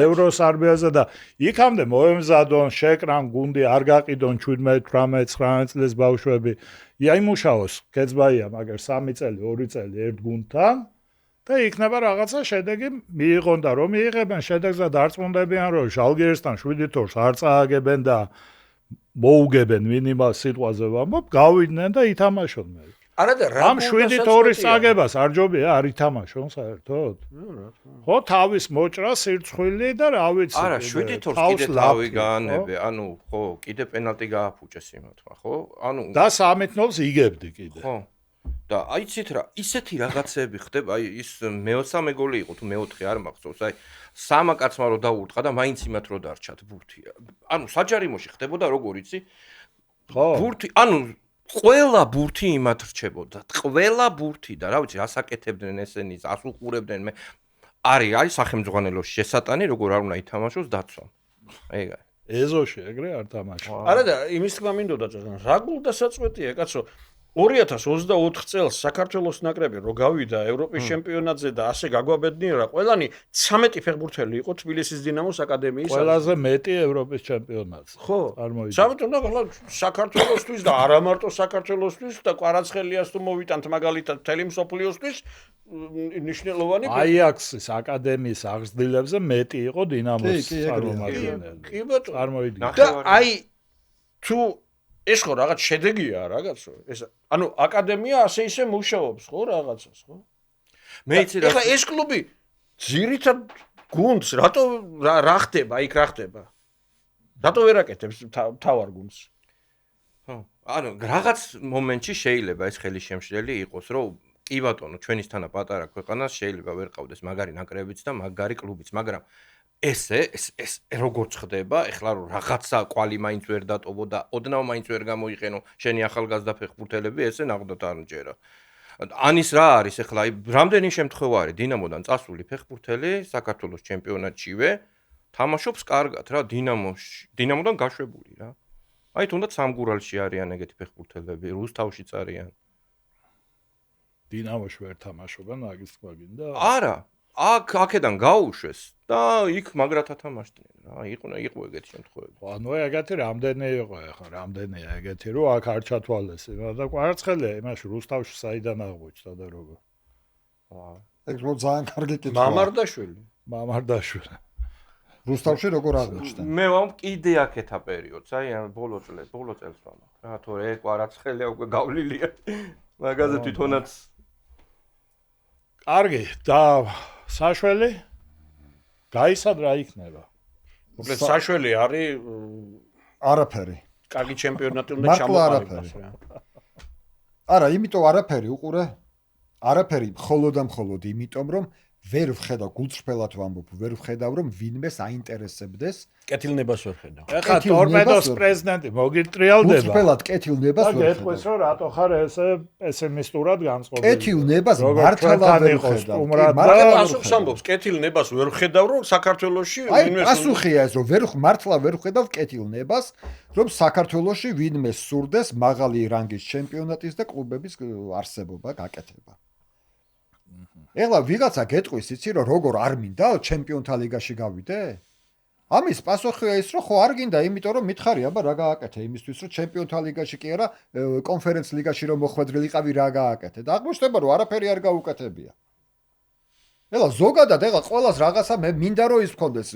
ევროსარბიელზე და იქამდე მოემზადონ, შეკრან გუნდი, არ გაყიდონ 17, 18, 19 წლის ბავშვები. იმუშაოს, კეცბაია, მაგრამ 3 წელი, 2 წელი ერთ გუნდთან და იქნება რაღაცა შედეგი მიიღონ და რომ მიიღებენ შედეგს და დარწმუნდებიან რომ ჟალგირისთან 7-2 არ წააგებენ და მოუგებენ მინიმალ სიტყვაზე ვამბობ, გავიდნენ და ითამაშონ მე. არა და რა ამ 7-2-ის წაგებას არ ჯობია, არ ითამაშონ საერთოდ. ხო, თავის მოჭრა სირცხვილი და რა ვიცი. არა, 7-2-ს კიდე თავი გაანებე, ანუ ხო, კიდე პენალტი გააფუჭეს იმათმა, ხო? ანუ და 3-0-ს იგებდი კიდე. ხო. და აიცით რა, ისეთი რაღაცები ხდება, აი ის მე-3 გოლი იყო თუ მე-4 არ მახსოვს, აი სამა კაცმა რო დაურტყა და მაინც იმათ რო დარჩათ ბურთი. ანუ საჯარიმოში ხდებოდა როგორ იცი? ხო. ბურთი, ანუ ყველა ბურთი იმათ რჩებოდა. ყველა ბურთი და რა ვიცი, ასაკეთებდნენ ესენი, ასუყურებდნენ მე. არის სახელმძღვანელოში შესატანი, როგორ არ უნდა ითამაშოს დაცვა. ეგაა. ეზოში ეგრე არ თამაშობ. არა და იმის თქმა მინდოდა წეგან. რა გულდასაწყვეტია, კაცო? 2024 წელს საქართველოს ნაკრები რო გავიდა ევროპის ჩემპიონატზე და ასე გაგვაბედნიერა, ყველანი 13 ფეხბურთელი იყო თბილისის დინამოს აკადემიის. ყველაზე მეტი ევროპის ჩემპიონატზე. ხო. სამეთო და ახლა საქართველოსთვის და არა მარტო საქართველოსთვის და კვარაცხელიას თუ მოვიტანთ მაგალითად თელი მსოფლიოსთვის ნიშნულოვანი აიაქსის აკადემიის აღზრდილებზე მეტი იყო დინამოს წარმომადგენელი. კი ბატონო. წარმოვიდგინე. და აი თუ ეს ხო რაღაც შედეგია რაღაცო ეს ანუ აკადემია ასე ისე მუშაობს ხო რაღაცას ხო მე იცი რა ეხლა ეს კლუბი ძირითად გუნდს რატო რა ხდება იქ რა ხდება რატო ვერ აკეთებს თავარ გუნდს ხო ანუ რაღაც მომენტში შეიძლება ეს ხელი შემშლელი იყოს რომ კი ბატონო ჩვენისთანა პატარა ქვეყანას შეიძლება ვერ ყავდეს მაგარი ნაკრებიც და მაგარი კლუბიც მაგრამ ეს როგორც ხდება, ეხლა რომ რაღაცა კვალი მაინც ვერ დატოვო და ოდნავ მაინც ვერ გამოიყენო შენი ახალგაზრდა ფეხბურთელები, ესე ნახდოთ არ მჯერა. ანის რა არის ეხლა, აი რამდენი შემთხვევა არის დინამოდან წასული ფეხბურთელი საქართველოს ჩემპიონატშივე თამაშობს კარგად რა დინამოდან გაშვებული რა. აი თუნდაც სამგურალში არიან ეგეთი ფეხბურთელები, რუსთავშიც არიან. დინამოში ვერ თამაშობენ, მაგის თქვა გინდა? არა. აქედან გაუშვეს და იქ მაგრათა თამაშდნენ რა იყო ეგეთი შემთხვევები. ანუ ეგეთი რამდენი იყო ახლა რამდენია ეგეთი რომ აქ არ ჩათვალეს და კვარაცხელია იმაში რუსთავში საიდან აღმოჩნდა და როგორ. ეგ ძალიან კარგი კითხვა. მამარდაშვილი. რუსთავში როგორ აღმოჩნდა? მე ვამ კიდე აქეთა პერიოდს, აი ბოლო წელს ვამბობ რა თორე კვარაცხელია უკვე გავლილია. მაგაზე თვითონაც კარგი და საშველი გაისადრა იქნება. მოკლედ საშველი არის არაფერი. კარგი ჩემპიონატი უნდა ჩამოყალიბდეს რა. არა, იმიტომ არაფერი უყურე. არაფერი მხოლოდ და მხოლოდ იმიტომ რომ ვერ ვხედავ გულწრფელად ვამბობ, ვერ ვხედავ რომ ვინმეს აინტერესებდეს. კეთილნებას ვერ ხედავ. ეხლა ტორპედოს პრეზიდენტი მოგიტრიალდება. გულწრფელად კეთილნებას ვერ ხედავ. გეტყვის რომ რატო ხარ ესე პესიმისტურად განწყობილი. კეთილნებას მართალად ვერ ხედავ. მაგრამ პასუხს ამბობს, კეთილნებას ვერ ხედავ რომ საქართველოში ვინმე პასუხია ეს რომ მართლა ვერ ხედავ კეთილნებას რომ საქართველოში ვინმე სურდეს მაღალი რანგის ჩემპიონატის და კლუბების არსებობა, გაკეთება. ეხლა ვიღაცა გეტყვის იცი რომ როგორ არ მინდა ჩემპიონთა ლიგაში გავიდე? ამის პასუხია ის რომ ხო არ გინდა, იმიტომ რომ მითხარი აბა რა გააკეთე იმისთვის რომ ჩემპიონთა ლიგაში კი არა კონფერენც ლიგაში რომ მოხვედრილიყავი რა გააკეთე და აღმოჩნდება რომ არაფერი არ გაუკეთებია. ეხლა ზოგადად ეხლა ყოველას რაღაცა მე მინდა რომ ის მქონდეს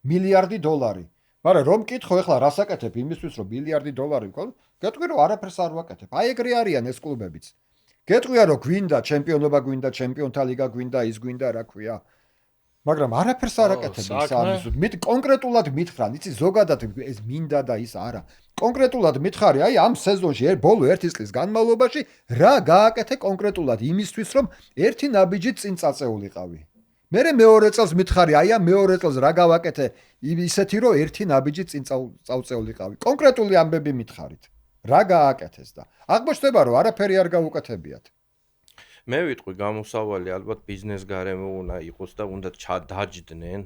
მილიარდი დოლარი. მაგრამ რომ მკითხო ეხლა რას აკეთებ იმისთვის რომ მილიარდი დოლარი მქონდეს, გეტყვი რომ არაფერს არ ვაკეთებ. აი ეგრე არიან ეს კლუბებიც. გეტყვია რომ გვინდა ჩემპიონობა, გვინდა ჩემპიონთა ლიგა, გვინდა ის გვინდა რა ქვია. მაგრამ არაფერს არ აკეთებენ სამისოდ. კონკრეტულად მითხრან, იცი ზოგადად ეს მინდა და ის არა. კონკრეტულად მითხარი, აი ამ სეზონში ბოლო 1 წლის განმავლობაში რა გააკეთე კონკრეტულად იმისთვის რომ ერთი ნაბიჯი წინ წაწეულიყავი. მერე მეორე წელს მითხარი, აი ამ მეორე წელს რა გავაკეთე ისეთი რომ ერთი ნაბიჯი წინ წავწეულიყავი. კონკრეტული ამბები მითხარით. რა გააკეთეს და აღმოჩნდება რომ არაფერი არ გაუკეთებიათ. მე ვიტყვი გამოსავალი ალბათ ბიზნეს გარემო უნდა იყოს და უნდა დაჯდნენ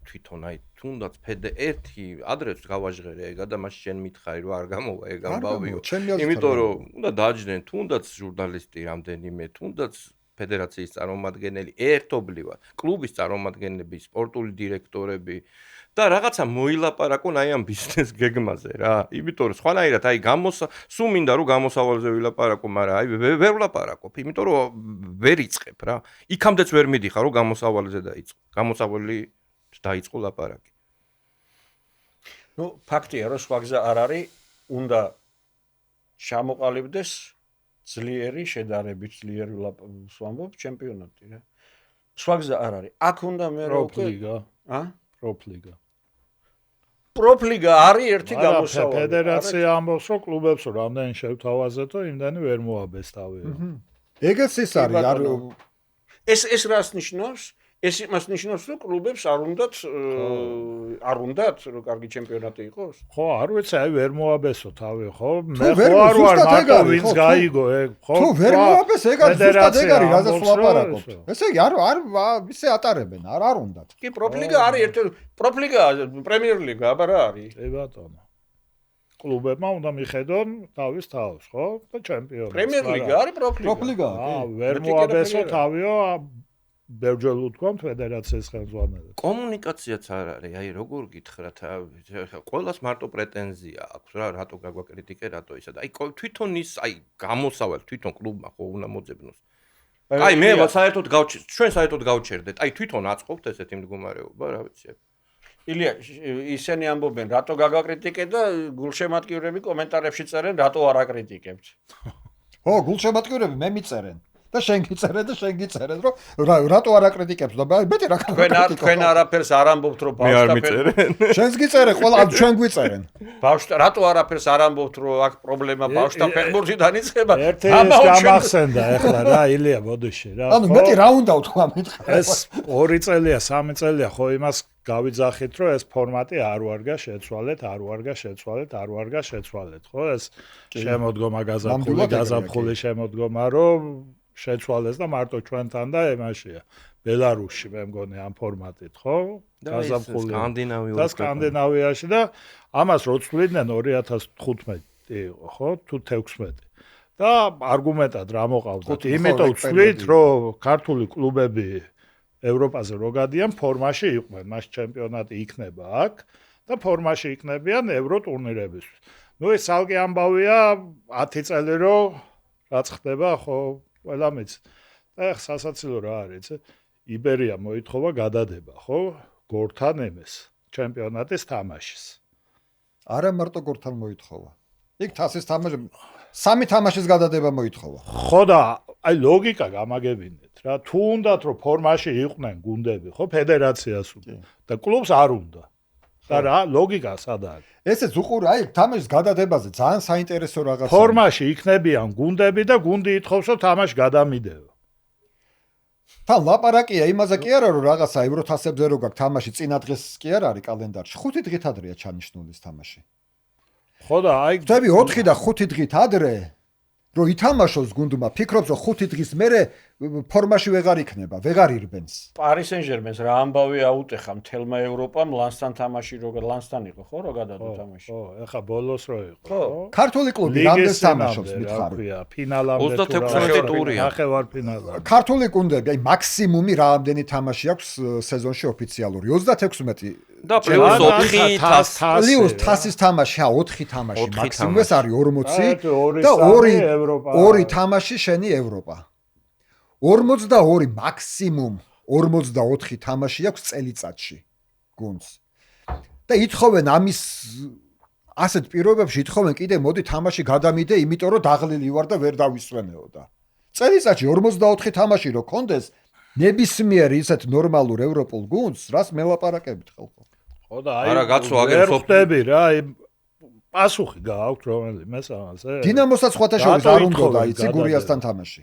თვითონ აი თუნდაც ფედ1 ადრეს გავაჟღერე ეგა და მაშინ შენ მითხარი რომ არ გამოვა ეგ ამბავიო. იმიტომ რომ უნდა დაჯდნენ თუნდაც ჟურნალისტი რამდენიმე, თუნდაც ფედერაციის წარმომადგენელი ერთობლივად, კლუბის წარმომადგენლები, სპორტული დირექტორები და რაღაცა მოილაპარაკონ აი ამ ბიზნეს გეგმაზე რა. იმიტომ რომ სხვანაირად აი სულ მინდა რომ გამოსავალზე ვილაპარაკო, მაგრამ აი ვერ ვლაპარაკობ, იმიტომ რომ ვერ იწყებ რა. იქამდეც ვერ მიდიხარ რომ გამოსავალზე დაიწყო. გამოსავალი დაიწყო ლაპარაკი. ნუ ფაქტია რომ სხვა გზა არ არის, უნდა ჩამოყალიბდეს ძლიერი შედარებით ძლიერი ვამბობ ჩემპიონატი რა. სხვა გზა არ არის. აქ უნდა მე რო პროფლიგა. პროფლიგა. პროფლიგა არის ერთი გამოსავალი. ფედერაცია ამბობს რომ კლუბებს რომ რამდენი შევთავაზეთო, იმდენი ვერ მოაბეს თავი. ეგეც ის არის, ეს რას ნიშნავს? ეს იმას ნიშნავს, რომ კლუბებს არ უნდათ რომ კარგი ჩემპიონატი იყოს? ხო, არ ვიცი, აი ვერ მოაბესო თავი, ხო? მე ვარ მარტო ვინც გაიგო, ხო? თუ ვერ მოაბეს, ეგ არის ზუსტად ეგ არის, რაზეც ვლაპარაკობთ. ესე იგი, არ ისე ატარებენ, არ უნდათ. კი, პროფლიგა არის ერთ-ერთი პროფლიგა, პრემიერლიგა, აბა რა არის? ე ბატონო. კლუბებმა უნდა მიხედონ თავის თავს, ხო? და ჩემპიონატს. პრემიერლიგა არის პროფლიგა. პროფლიგა. ვერ მოაბესო თავიო, ბევრჯერ უთქვამთ ფედერაციის ხელმძღვანელებს. კომუნიკაციაც არ არის, აი როგორ გითხრათ, ყველას მარტო პრეტენზია აქვს რა, რატო გაგვაკრიტიკე, რატო ისა და აი თვითონ ის აი გამოსავალ თვითონ კლუბმა ხო უნდა მოძებნოს. აი მე საერთოდ ჩვენ საერთოდ გავჩერდეთ, აი თვითონ აწყობთ ესეთი მდგომარეობა, რა ვიცი. ილია, ისინი ამბობენ, რატო გაგვაკრიტიკე და გულშემატკივრები კომენტარებში წერენ, რატო არ აკრიტიკებთ. ხო, გულშემატკივრები მე მიწერენ. და შენ გიწერენ, რომ რატო არ აკრიტიკებს და მეტი რა კრიტიკებს. თქვენ არაფერს არ ამბობთ, რომ ბავშვთა შენს გიწერენ, ყველა ჩვენ გვიწერენ. ბავშვთა რატო არაფერს არ ამბობთ, რომ აქ პრობლემა ბავშვთა ფეხბურთიდან იწყება? ერთი გამახსენდა ეხლა რა, ილია, მოდიში რა. ანუ მეტი რა უნდა ვთქვა მითხრა. ეს 2 წელია, 3 წელია ხო იმას გავიძახით, რომ ეს ფორმატი არ ვარგა შეცვალეთ, ხო? ეს შემოდგომა გაზაფხული შემოდგომა, რომ შეცვალეს და მარტო ჩვენთან და ემაშია. ბელარუსში მე მგონი ამ ფორმატით, ხო? გაზაფხული და სკანდინავიაში და ამას რო ცვლიდნენ 2015 იყო, ხო? თუ 16. და არგუმენტად რა მოყავდათ? იმიტომ ცვლით, რომ ქართული კლუბები ევროპაზე რო გადიან, ფორმაში იყვნენ, მას ჩემპიონატი იქნება აქ და ფორმაში იქნებიან ევრო ტურნირებისთვის. ნუ ეს ალკე ამბავია 10 წელი რო რაც ხდება, ხო, ყველა მეც. და ეხ სასაცილო რა არის, იბერია მოითხოვა გადადება, ხო, გორთან ემეს ჩემპიონატის თამაშის. არა მარტო გორთან მოითხოვა. იქ თასის თამაში 3 თამაშის გადადება მოითხოვა. ხო და აი ლოგიკა გამაგებინეთ რა, თუ უნდათ რომ ფორმაში იყვნენ გუნდები, ხო, ფედერაციას უნდა და კლუბს არ უნდა. და რა, ლოგიკა სადა არის? ესეც უყურე, აი თამაშის გადადებაზე ძალიან საინტერესო რაღაცა. ფორმაში იქნებიან გუნდები და გუნდი ითხოვს რომ თამაში გადამიდეო. თან ლაპარაკია იმაზე კი არა რომ რაღაცა ევროთასებზე რო გაქვს თამაში წინა დღეს კი არ არის კალენდარში. 5 დღით ადრეა ჩანიშნული ეს თამაში. ხო და აი ხდები 4 და 5 დღით ადრე რომ ითამაშოს გუნდმა, ფიქრობს რომ 5 დღის მერე ფორმაში ვეღარ იქნება, ვეღარ ირბენს. პარი სენ-ჟერმენს რა ამბავი აუტეხა მთელმა ევროპამ ლანსთან თამაში როგორ ლანსთან იყო, ხო, რა გადადო თამაში. ხო, ეხა ბოლოს რო იყო, ხო? ქართული კლუბი რამდენს თამაშობს მითხარი? ფინალამდე 36 ტურია. ნახევარფინალზე. ქართული გუნდები, აი მაქსიმუმი რამდენი თამაში აქვს სეზონში ოფიციალური? 36 და პლუს 4 პლუს თასის თამაში, 4 თამაში მაქსიმუმ ეს არის 40 და 2 თამაში შენი ევროპა. 42 მაქსიმუმ 44 თამაში აქვს წელიწადში გუნდს. და ითხოვენ ამის ასეთ პირობებში ითხოვენ კიდე მოდი თამაში გადამიდე, იმიტომ რომ დაღლილი ვარ და ვერ დავისვენეო და. წელიწადში 44 თამაში რო კონდეს ნებისმიერ ისეთ ნორმალურ ევროპულ გუნდს, რას მელაპარაკებით ხალხო. ხო და აი არა გაცო აგერ ხდები რა, აი პასუხი გააქვთ რომელიმე ამაზე. დინამოსაც სხვათა შორის არ უნდა იცი გურიასთან თამაში.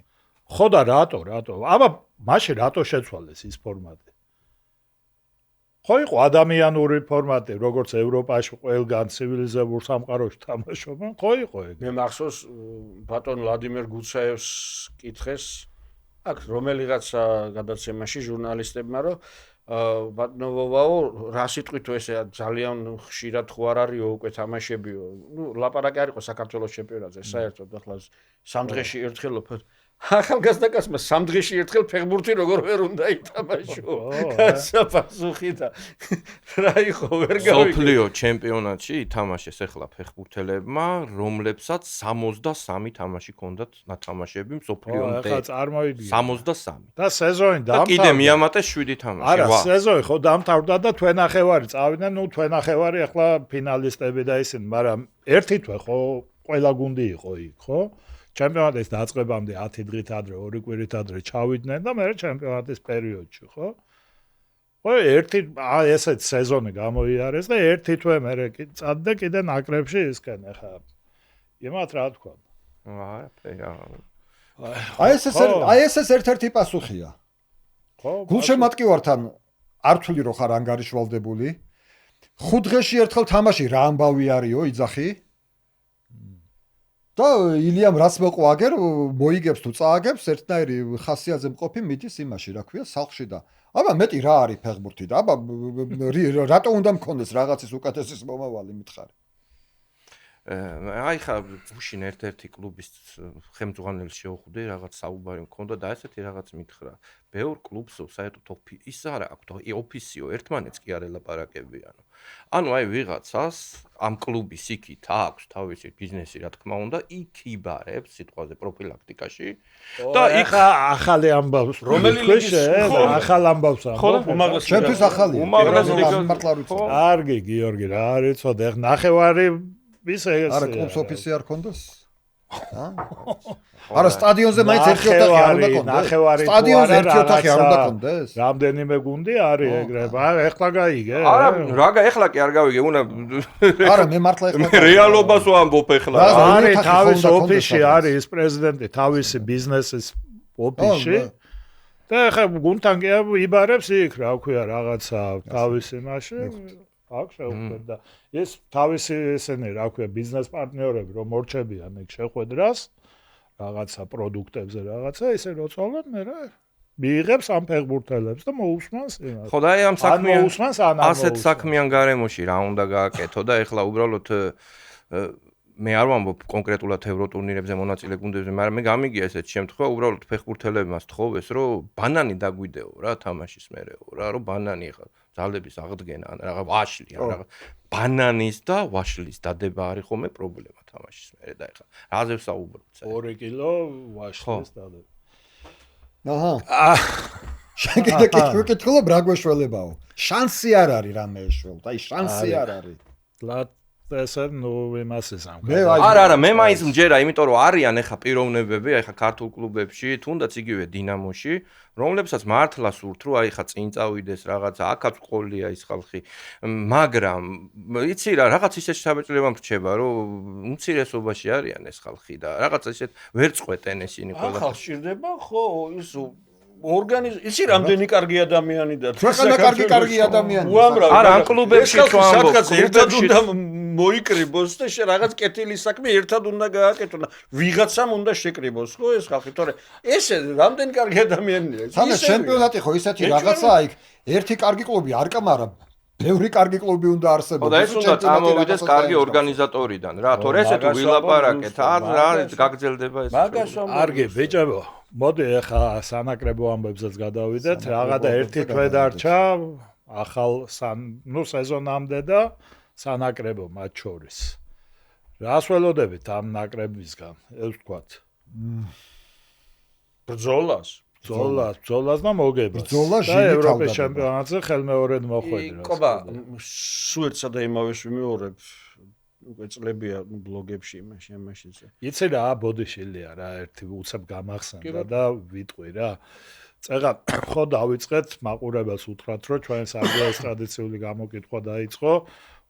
ხო და რატო? აბა მაშინ რატო შეცვალეს ის ფორმატი? ხო იყო ადამიანური ფორმატი, როგორც ევროპაში ყველგან ცივილიზებურ სამყაროში თამაშობენ, ხო იყო ეგ. მე მახსოვს ბატონ ვლადიმერ გუცაევს კითხეს აქ რომელიღაცა გადაცემაში ჟურნალისტებმა, რომ ბატონოვაო, რა სიტყვითო ესე ძალიან ხშირად ხო არ არისო უკვე თამაშებიო. ნუ ლაპარაკი არ იყო საქართველოს ჩემპიონატზე, საერთოდ ახლა 3 დღეში ერთხელ ახალგაზრდა კაცმა 3 დღეში ერთხელ ფეხბურთი როგორ ვერ უნდა ითამაშო. გასაფასუხი და რა იყო ვერ გავიგე. სოფლიო ჩემპიონატში ითამაშეს ახლა ფეხბურთელებმა, რომლებსაც 63 თამაში ჰქონდათ ნათამაშები სოფლიომდე. ახლა წარმოიდგინე. 63. და სეზონი და კიდე მიამატეს 7 თამაში. არა, სეზონი ხო დამთავრდა და თვენახევარი წავიდნენ, ნუ თვენახევარი ახლა ფინალისტები და ისინი, მაგრამ ერთი თვე ხო ყველა გუნდი იყო იქ, ხო? ჩემპიონატის დაწყებამდე 10 დღით ადრე, 2 კვირით ადრე ჩავიდნენ და მე ჩემპიონატის პერიოდში, ხო? ხო, ესეთ სეზონი გამოიარეს და ერთი თვე მე წადდა კიდე ნაკრებში ისკენ ახლა. იმათ რა თქვა? არა, აი ეს ერთ-ერთი პასუხია. გულშემატკივართან არ თვლი რომ ხარ ანგარიშვალდებული. 5 დღეში ერთხელ თამაში რა ამბავი არისო იძახი? და ილიამ რაც მოყვა აგერ მოიგებს თუ წააგებს ერთნაირი ხასიათზე მყოფი მიდის იმაში რა ქვია სახლში და აბა მეტი რა არის ფეხბურთი და აბა რატო უნდა მქონდეს რაღაცის უკეთესის მომავალი მითხარი აი ხა გუშინ ერთ-ერთი კლუბის ხელმძღვანელს შევხვდი რაღაც საუბარი მქონდა და ესეთი რაღაც მითხრა ბევრ კლუბს საერთოდ ის არა აქვს ოფისიო ერთმანეთს კი არ ელაპარაკებიანო ანუ აი ვიღაცას ამ კლუბის იქით აქვს თავისი ბიზნესი რა თქმა უნდა იქ იბარებს სიტყვაზე პროფილაქტიკაში და იქ ახალი ამბავს რომელი ლიგის ახალ ამბავს უმაღლესი ჩემთვის ახალია უმაღლესი მართლა ვიცი კარგი გიორგი რა არის ცოტა ეხ ნახევარი ის ეს არა კლუბს ოფისი არ ქონდეს არა სტადიონზე მაინც ერთი ოთახი არ უნდა ქონდეს სტადიონზე ერთი ოთახი არ უნდა ქონდეს რამდენიმე გუნდი არის ეგრე ეხლა გაიგე არა რა ეხლა კი არ გავიგე უნდა არა მე მართლა ეხლა რეალობას ვამბობ ეხლა არის თავის ოფისში არის ის პრეზიდენტი თავისი ბიზნესის ოფისში და ეხლა გუნდთან კი იბარებს იქ რა ქვია რაღაცა თავისი მაშინ აქ შევხვდეთ და ეს თავისი ესენი რა ქვია ბიზნეს პარტნიორები რომ მორჩებიან ეგ შეხვედრას რაღაცა პროდუქტებზე რაღაცა ისე როწოლებ მე რა მიიღებს ამ ფეხბურთელებს და მოусმენს იმას ხო და აი ამ საქმიან მოусმენს ასეთ საქმიან გარემოში რა უნდა გააკეთო და ეხლა უბრალოდ მე არ ვამბობ კონკრეტულად ევროტურნირებზე მონაწილე გუნდებზე, მაგრამ მე გამიგია ესეთ შემთხვევა, უბრალოდ ფეხბურთელებმა სთხოვეს, რომ ბანანი დაგვიდეო რა თამაშის მერეო რა, რომ ბანანი ხა ძალების აღდგენა, ან რაღაც ვაშლი, ან რაღაც ბანანის და ვაშლის დადება არის ხოლმე პრობლემა თამაშის მერე და ეხლა რაზე ვსაუბრობთ? 2 კილო ვაშლის დადება. აჰა. შენ კიდე კითხულობ რა გვეშველებაო? შანსი არ არის რამე ეშველთ, აი შანსი არ არის. ესე ნუ იმასეს ამ. არა, მე მაინც მჯერა, იმიტომ რომ არიან ეხა პიროვნებები, ეხა ქართულ კლუბებში, თუნდაც იგივე დინამოში, რომლებსაც მართლა სურთ, რომ აი ხა წინ წავიდეს რაღაცა, აქაც ყოლია ის ხალხი, მაგრამ იცი რა, რაღაც ისეთ საბჭოებამ რჩება, რომ უმცირესობაში არიან ეს ხალხი და რაღაც ისეთ ვერ წყვეტენ ისინი ყველა. ახალ სჭირდება, ხო, ის იცი რამდენი კარგი ადამიანი და ქვეყანა კარგი ადამიანი. უამრავი. არა, ამ კლუბებში თუ ამბობ, ერთად უნდა მოიკრიბოს და რაღაც კეთილი საქმე ერთად უნდა გააკეთონ. ვიღაცამ უნდა შეკრიბოს, ხო ეს ხალხი, თორე ესე რამდენი კარგი ადამიანია. სანამ ჩემპიონატი ხო ისეთი რაღაცაა იქ, ერთი კარგი კლუბი არ კამარა. ბევრი კარგი კლუბი უნდა არსებობდეს. და ეს უნდა წამოვიდეს კარგი ორგანიზატორიდან რა, თორე ესე თუ ვილაპარაკეთ, რა გაგრძელდება ეს. კარგი, ბიჭებო, მოდი ახლა სანაკრებო ამბებზეც გადავიდეთ, რაღა და ერთი თვე დარჩა ახალ სეზონამდე და სანაკრებო მათ შორის. რას ველოდებით ამ ნაკრებისგან, ეს ვთქვათ? ბრძოლას და მოგებას. ბრძოლა და ევროპის ჩემპიონატზე ხელმეორედ მოხვედრა. ყობა, სულ ერთსა და იმავეს ვიმეორებ. უკვე წლებია ბლოგებში იმაშიზე. იცი რა, ბოდიშილია რა, ერთი უცებ გამახსენდა და ვიტყვი რა. წეგან ხო დავიწყეთ მაყურებელს უთხრათ, რომ ჩვენ სარგეის ტრადიციული გამოკითხვა დაიწყო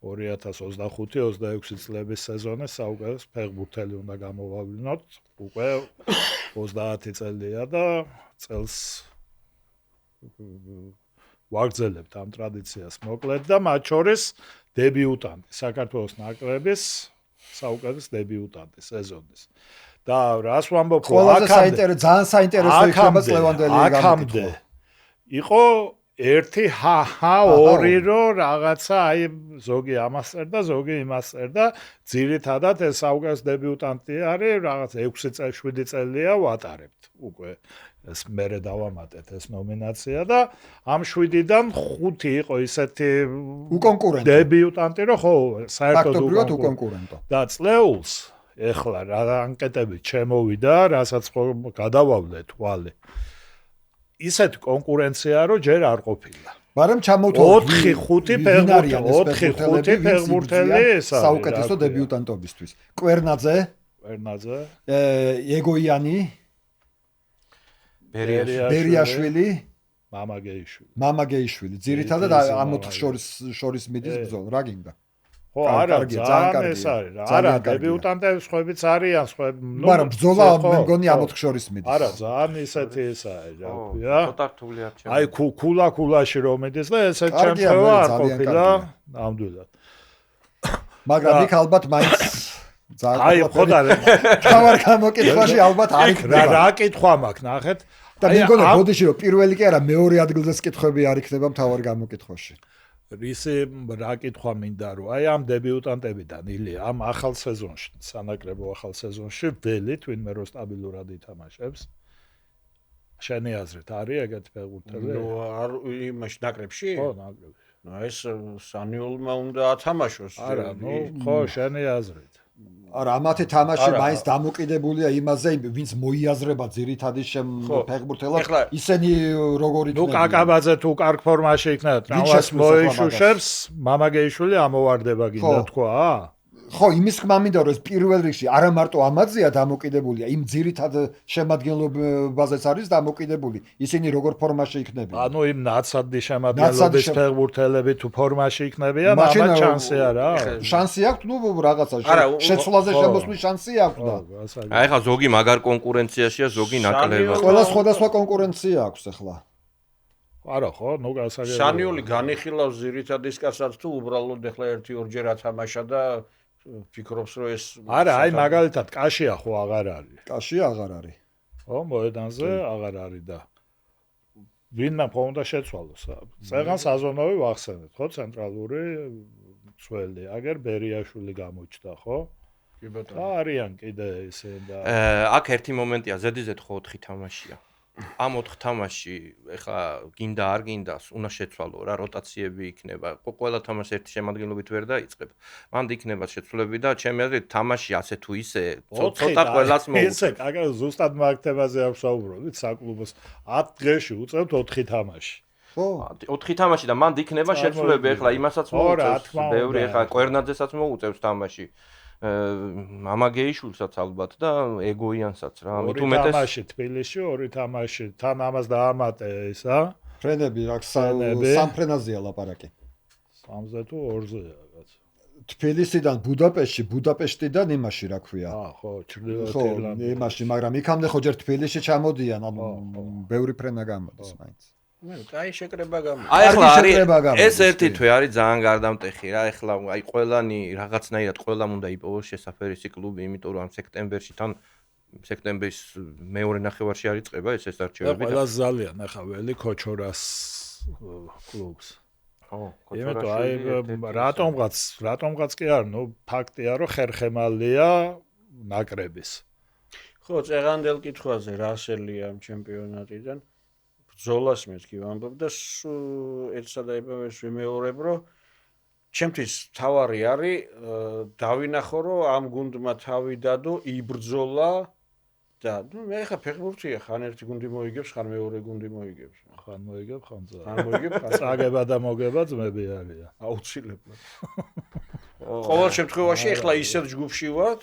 2025-26 წლების სეზონზე საუკეთესო ფეხბურთელი უნდა გამოვავლინოთ. უკვე 30 წელია და წელს ვაგრძელებთ ამ ტრადიციას მოკლედ და მათ შორის დებიუტანტი საქართველოს ნაკრების საუკეთესო დებიუტანტი სეზონის. და რას ვამბობ, ძალიან საინტერესო იქნება წლევანდელი გამოკითხვა. იყო 1-2 რო რაღაცა აი ზოგი ამას წერდა, ზოგი იმას წერდა, ძირითადად ეს საუკეთესო დებიუტანტი არის, რაღაც 6-7 წელია ვატარებთ უკვე. ეს მერე დავამატეთ ეს ნომინაცია და ამ 7-დან 5 იყო ისეთი უკონკურენტო დებიუტანტი, რომ ხო, საერთოდ უკონკურენტო. და წლეულს ეხლა რა ანკეტები ჩემოვიდა, რასაც გადავავლე თვალი. ისეთი კონკურენცია, რომ ჯერ არ ყოფილა. მაგრამ ჩამოვთვალ 4-5 ფეხბურთელი ესაა საუკეთესო დებიუტანტობისთვის. კვერნაძე, ეგოიანი, ბერიაშვილი, მამაგეიშვილი. ძირითადად ამ 4 შორის მიდის ბრძოლა, რა გინდა? ხო, არა, კარგია, ძალიან ეს არის რა. არა, დებიუტანტების ხვებიც არიან, მაგრამ ბრძოლა მე მგონი ამოთხშორის მიდის. არა, ძალიან ისეთი ეს არის რა. ცოტა რთული არჩევანი. აი ქულაში რომ მიდის და ესეთ შემთხვევა არ ყოფილა ნამდვილად. მაგრამ იქ ალბათ მაინც აი ხო და თავარ გამოკითხვაში ალბათ არ იქნება. რა კითხვა მაქვს, ნახეთ. და მე მგონია ბოდიში რომ პირველი კი არა მეორე ადგილზეც კითხვები არ იქნება თავარ გამოკითხვაში. რისი რა კითხვა მინდა რომ აი ამ დებიუტანტებიდან ილია ამ ახალ სეზონში სანაკრებო ახალ სეზონში ველი თვინმე რომ სტაბილურად ითამაშებს შენი აზრით არის ეგეთი ფეხბურთელი? ნუ არ იმაში ნაკრებში? ხო, ნაკრებში. ნუ ეს სანიულმა უნდა ათამაშოს. არა, ნუ ხო, შენი აზრით. არა, ამათი თამაში მაინც დამოკიდებულია იმაზე, ვინც მოიაზრება ძირითადი ფეხბურთელად, ისინი როგორ იქნება. ნუ კაკაბაძე თუ კარგ ფორმაში იქნება, ტრამვას მოიშუშებს, მამაგეიშვილი ამოვარდება გინდა თქვა? ხო, იმის ხმა მინდა რომ ეს პირველ რიგში არა მარტო ამაზეა დამოკიდებულია, იმ ძირითად შემადგენლობაზეც არის დამოკიდებული. ისინი როგორ ფორმაში იქნებიან. ანუ იმ ნაცადი შემადგენლობის ფეხბურთელები თუ ფორმაში იქნებიან, ამათ შანსი არა? შანსი აქვს, ნუ რაღაცა შეცვლაზე შემოსვლის შანსი აქვს და. აი ხა ზოგი მაგარ კონკურენციაშია, ზოგი ნაკლებად. ყველა სხვადასხვა კონკურენცია აქვს ახლა. არა ხო, ნუ გასაგებია. სანიული განიხილავს ძირითად ის კაცად თუ უბრალოდ ახლა 1-2-ჯერ ათამაშა და ფიქრობს რომ ეს არა, აი მაგალითად კაშია ხო აღარ არის. კაშია აღარ არის. ხო, მოედანზე აღარ არის და ვინმე ხო უნდა შეცვალოს. წეგან საზონოვი ვახსენეთ, ხო, ცენტრალური მცველი. აგერ ბერიაშვილი გამოჩნდა, ხო? კი ბატონო. და არიან კიდე ისე და აქ ერთი მომენტია, ზედიზედ ხო 4 თამაშია. ამ 4 თამაში ეხა გინდა არ გინდას, უნდა შეცვალო რა, როტაციები იქნება. ყველა თამაში ერთი შემადგენლობით ვერ დაიწყებ. მანდ იქნება შეცვლები და ჩემი აზრით თამაში ასე თუ ისე ცოტა ყველას მოუწევს. ესე, აგერ ზუსტად მაგთებაზე აქვს საუბრობთ საკლუბოს 10 დღეში უწევთ 4 თამაში. ხო, 4 თამაში და მანდ იქნება შეცვლები, ეხლა იმასაც მოუწევს. ბევრი ეხლა კვერნაძესაც მოუწევს თამაში. მამაგეიშვილსაც ალბათ და ეგოიანსაც რა. ამით უმეტეს თამაში თბილისში, 2 თამაში, თან ამას დაამატე ისა. ფრენები რა, სამ ფრენაზეა ლაპარაკი. 3-ზე თუ 2-ზე რაღაც. თბილისიდან ბუდაპეშტიდან იმაში რა ქვია. ხო, ჩრდილოეთ ხო, ირლანდიაში. იმაში, მაგრამ იქამდე ხო ჯერ თბილისში ჩამოდიან, ანუ ბევრი ფრენა გამოდის მაინც. აი შეკრება გამო. აი ახლა შეკრება არის გამოდის, ეს ერთი თვე არის ძალიან გარდამტეხი რა. ახლა აი ყველანი რაღაცნაირად ყველამ უნდა იპოვოს შესაფერისი კლუბი, იმიტომ რომ ამ სექტემბერში თან სექტემბრის მეორე ნახევარში არის წება ეს არჩევები. ყველა ზალიან ახლა ველი ქოჩორას კლუბს. ხო, იმიტომ აი რატომღაც კი არ, ნუ ფაქტია რომ ხერხემალია ნაკრების. ხო, წეღანდელ კითხვაზე რა ასელია ამ ჩემპიონატიდან? ბრძოლას მეთქი ვამბობ და ერთსა და იმავეს ვიმეორებ, რომ ჩემთვის თავარი არის დავინახო, რომ ამ გუნდმა თავი დადო, იბრძოლა და მე ხა ფეხბურთია, ხან ერთი გუნდი მოიგებს, ხან მეორე გუნდი მოიგებს. ხან მოიგებ, ხან ძა. ხან მოიგებ, ხან წაგება და მოგება ძმები არიან. აუცილებლად. ყოველ შემთხვევაში ახლა ისეთ ჯგუფში ვართ,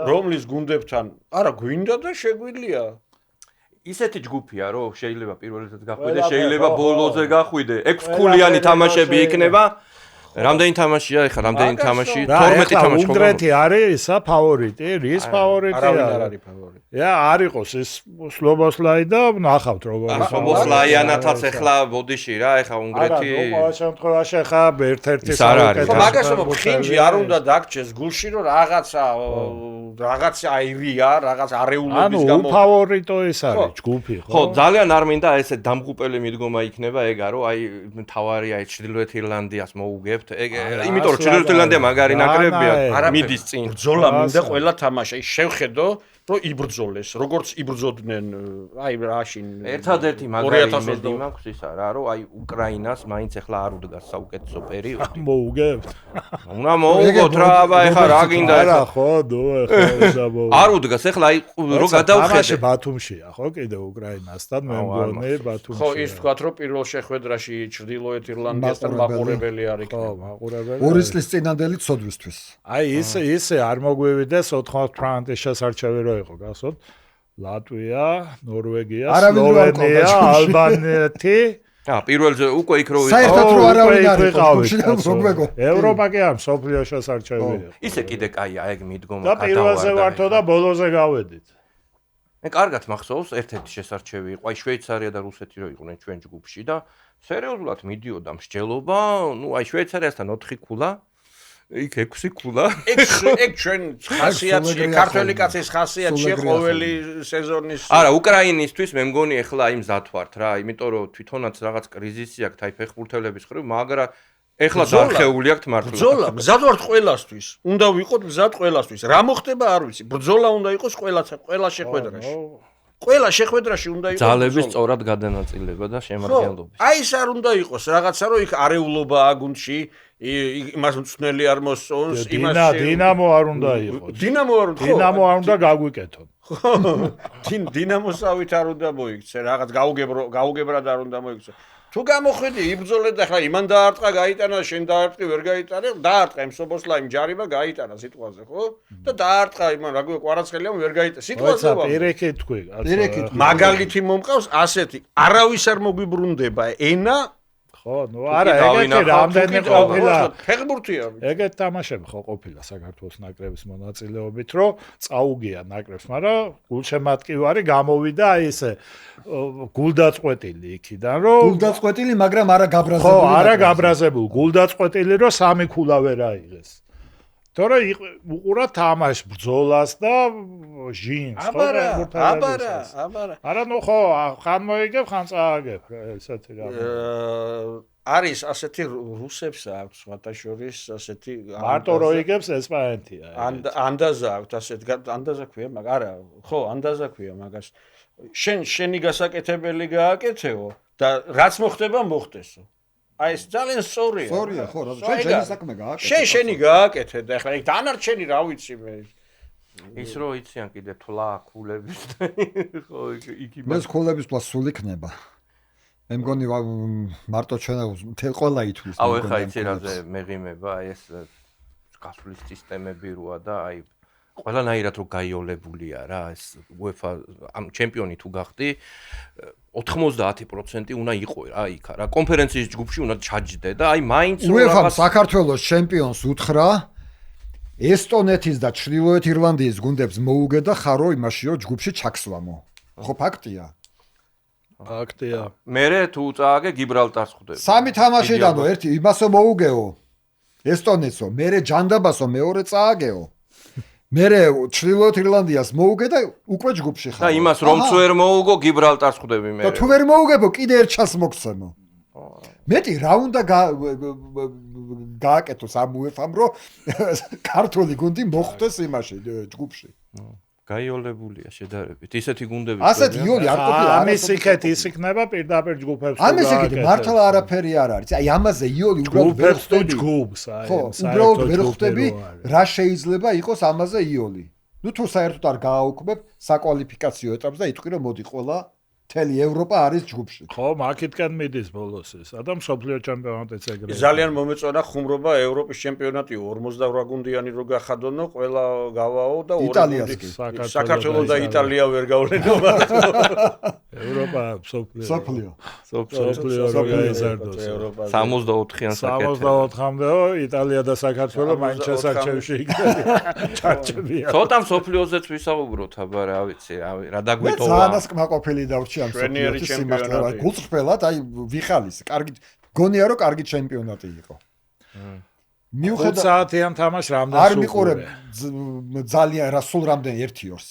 რომლის გუნდებთან არა გვინდა და შეგვიძლია. ისეთი ჯგუფია, რომ შეიძლება პირველ რიგში გახვიდე, შეიძლება ბოლოზე გახვიდე. 6 ქულიანი თამაშები იქნება. რამდენი თამაშია ეხლა? რამდენი თამაში? 12 თამაში ხო? უნგრეთი არის ისა ფავორიტი, რის ფავორიტია? არავინ არ არის ფავორიტი. არ იყოს ის სლობოსლაი და ნახავთ როგორ ის. სლობოსლაიანათაც ეხლა ბოდიში რა, ეხლა უნგრეთი. არა, ყოველ შემთხვევაში ახლა ერთ-ერთი ხო, მაგას რომ ხინჯი არ უნდა დაგჭეს გულში, რომ რაღაც აირია, რაღაც არეულობის გამო. ანუ ფავორიტო ის არის ჯგუფი, ხო? ხო, ძალიან არ მინდა ესე დამღუპელი მიდგომა იქნება ეგა, რომ აი თავარია ჩრდილოეთ ირლანდიას მოუგებთ. იმიტომ რომ ჩრდილოეთ ირლანდია მაგარი ნაკრებია, მიდის წინ. ბრძოლა მინდა ყველა თამაში. აი შევხედო რომ იბრძოლეს, როგორც იბრძოდნენ, აი რაშინ. ერთადერთი მაგარი იმედი მაქვს ისა რა, რომ აი უკრაინას მაინც ახლა არ უდგას საუკეთესო პერიოდი. მოუგებთ. უნდა მოუგოთ რა, აბა ახლა რა გინდა ახლა. არა, ხო, დო ახლა ესა მოუგებთ. არ უდგას ახლა აი რო გადავხედე. თამაში ბათუმშია, ხო, კიდე უკრაინასთან მე მგონი ბათუმში. ხო, ის თქვათ რომ პირველ შეხვედრაში ჩრდილოეთ ირლანდიასთან მაყურებელი არ იქნება. ხო, მაყურებელი. 2 წლის წინანდელი ცოდვისთვის. აი ისე არ მოგვივიდეს 98 შესარჩევი რო იყო გასოთ ლატვია, ნორვეგია, სლოვენია, ალბანეთი პირველზე უკვე იქ რო საერთოდ რო არავინ არ იყო ვიყავით, ჯგუფში და კაცო. მოგმეგო. ევროპა კი არ სოფლიო შესარჩევი იყო. ისე კიდე კაია, ეგ მიდგომა და პირველზე ვართო და ბოლოზე გავედით. მე კარგად მახსოვს, ერთ-ერთი შესარჩევი იყო, აი შვეიცარია და რუსეთი რო იყვნენ ჩვენ ჯგუფში და სერიოზულად მიდიოდა მსჯელობა, აი შვეიცარიასთან 4 ქულა, იქ 6 ქულა. ეგ ჩვენ ხასიათი, ქართველი კაცის ხასიათია ყოველი სეზონის. არა, უკრაინისთვის მე მგონი ეხლა აი მზად ვართ რა, იმიტომ რომ თვითონაც რაღაც კრიზისი აქვს აი ფეხბურთელების ხრივ, მაგრამ ეხლა დარხეული აქვს მართლა. ბრძოლა, მზად ვართ ყველასთვის. უნდა ვიყოთ მზად ყველასთვის. რა მოხდება არ ვიცი. ბრძოლა უნდა იყოს ყველა შეხვედრაში. ყველა შეხვედრაში უნდა იყოს ძალების სწორად გადანაწილება და შემადგენლობა. აი ეს არ უნდა იყოს რაღაცა რომ იქ არეულობაა გუნდში, იმას მწვნელი არ მოსწონს, დინამო არ უნდა იყოს. დინამო არ უნდა, დინამო არ უნდა გაგვიკეთონ. დინამოსავით არ უნდა მოიქცე, რაღაც გაუგებრად არ უნდა მოიქცე. თუ გამოხედი იბრძოლე და ხა იმან დაარტყა, გაიტანა, შენ დაარტყი, ვერ გაიტანე, დაარტყა იმ სობოსლა იმ ჯარიმა გაიტანა სიტყვაზე, ხო? და დაარტყა იმან, რა გვია ყვარაცხელიამ ვერ გაიტანა. სიტყვაზე ვარ. პირიქით თქვი, პირიქით. მაგალითი მომყავს ასეთი, არავის არ მოგვიბრუნდება ენა. ხო, ნუ არა, ეგეთი რამდენი ყოფილა. ფეხბურთია. ეგეთ თამაშები ხო ყოფილა საქართველოს ნაკრების მონაწილეობით, რომ წაუგია ნაკრებს, მაგრამ გულშემატკივარი გამოვიდა აი ესე გულდაწყვეტილი იქიდან, რომ გულდაწყვეტილი, მაგრამ არა გაბრაზებული. ხო, არა გაბრაზებული, გულდაწყვეტილი, რომ 3 ქულა ვერ აიღეს. თორე უყურა თამაშ ბრძოლას და ჟინს, ხო? აბარა. არა, ნუ ხო, ხან მოიგებ, ხან წააგებ, ესეთი რა. არის ასეთი რუსებს აქვს სხვათაშორის ასეთი მარტო რო იგებს ესპანეთია. ანდაზა აქვს ასეთ ანდაზა ქვია, მაგრამ არა, ხო, ანდაზა ქვია მაგას. შენი გასაკეთებელი გააკეთეო და რაც მოხდება მოხდესო. აი ეს ძალიან სწორია. სწორია, ხო, რა შენი საქმე გააკეთე. შენი გააკეთე და ახლა ეგ დანარჩენი რა ვიცი მე. ის რო იციან კიდე თვლა ქულების ხო იქ მე ქულების თვლა სულ იქნება. მე მგონი მარტო ჩვენ მთელ ყველა ითვლის. აუ ეხა იცი რაზე მეღიმება აი ეს გასulis სისტემები როა და აი ყველანაირად რო გაიოლებულია რა ეს UEFA ამ ჩემპიონი თუ გახდი 90% უნდა იყო რა იქ რა კონფერენციის ჯგუფში უნდა ჩაჯდე და აი მაინც რო UEFA საქართველოს ჩემპიონს უთხრა ესტონეთის და ჩრდილოეთ ირლანდიის გუნდებს მოუგე და ხარო იმაშიო ჯგუფში ჩაქსვამო. ხო ფაქტია. ფაქტია. მერე თუ წააგე გიბრალტარს ხვდები. სამი თამაშიდანო ერთი იმასო მოუგეო. ესტონეთსო, მერე ჯანდაბასო მეორე წააგეო. მერე ჩრდილოეთ ირლანდიას მოუგე და უკვე ჯგუფში ხარ. და იმას რომც ვერ მოუგო გიბრალტარს ხვდები მერე. და თუ ვერ მოუგებო კიდე ერთ ჩას მოგცემო. მეტი რა უნდა გააკეთოს ამ UEFA-მ რომ ქართული გუნდი მოხვდეს იმაში ჯგუფში. გაიოლებულია შედარებით. ისეთი გუნდები ასეთ იოლი არ ყოფილა. ამის იქეთ ის იქნება პირდაპირ ჯგუფებს. ამის იქეთ მართლა არაფერი არ არის. აი ამაზე იოლი უბრალოდ ვერ ხვდები ჯგუფს, აი ხო, უბრალოდ ვერ ხვდები რა შეიძლება იყოს ამაზე იოლი. ნუ თუ საერთოდ არ გააუქმებ საკვალიფიკაციო ეტაპს და იტყვი რომ მოდი ყველა მთელი ევროპა არის ჯგუფში. ხო, მაგითკენ მიდის ბოლოს ეს. და მსოფლიო ჩემპიონატიც ეგრეა. ძალიან მომეწონა ხუმრობა ევროპის ჩემპიონატი 48 გუნდიანი რო გახადონო, ყველა გავაო და საქართველოს და იტალია ვერ გავლენო. ევროპა მსოფლიო რო გაიზარდოს. 64-იან საკეთე. 64-მდეო იტალია და საქართველო მაინც შესარჩევში იქნება. ჩარჩებია. ცოტა მსოფლიოზეც ვისაუბროთ, აბა რა ვიცი, რა დაგვიტოვა. მე ზანას კმაყოფილი დავრჩი ამ მსოფლიოს სიმართლე. გულწრფელად აი ვიხალის, კარგი გონია რომ კარგი ჩემპიონატი იყო. მიუხედავად საათიან თამაშ რამდენს არ მიყურებ ძალიან რა სულ რამდენი 1-2-ს.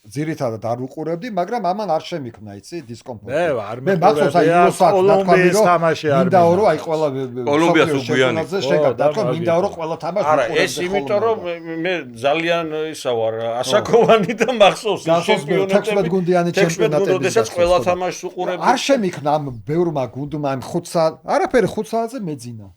ძირითადად არ უყურებდი, მაგრამ ამან არ შემიქნა, იცი, დისკომფორტი. მე მახსოვს აი იოსაკ კოლუმბიის თამაში არ მინდაო რომ აი ყველა კოლუმბიას უგვიანი. შეგადაკო, მინდაო რომ ყველა თამაში არა, ეს იმიტომ რომ მე ძალიან ისა ვარ ასაკოვანი და მახსოვს ჩემპიონატები 16 გუნდიანი ჩემპიონატები. როდესაც ყველა თამაშს უყურებდი. არ შემიქნა ამ ბევრმა გუნდმა ამ 5 საათზე, არაფერი 5 საათზე მეძინა.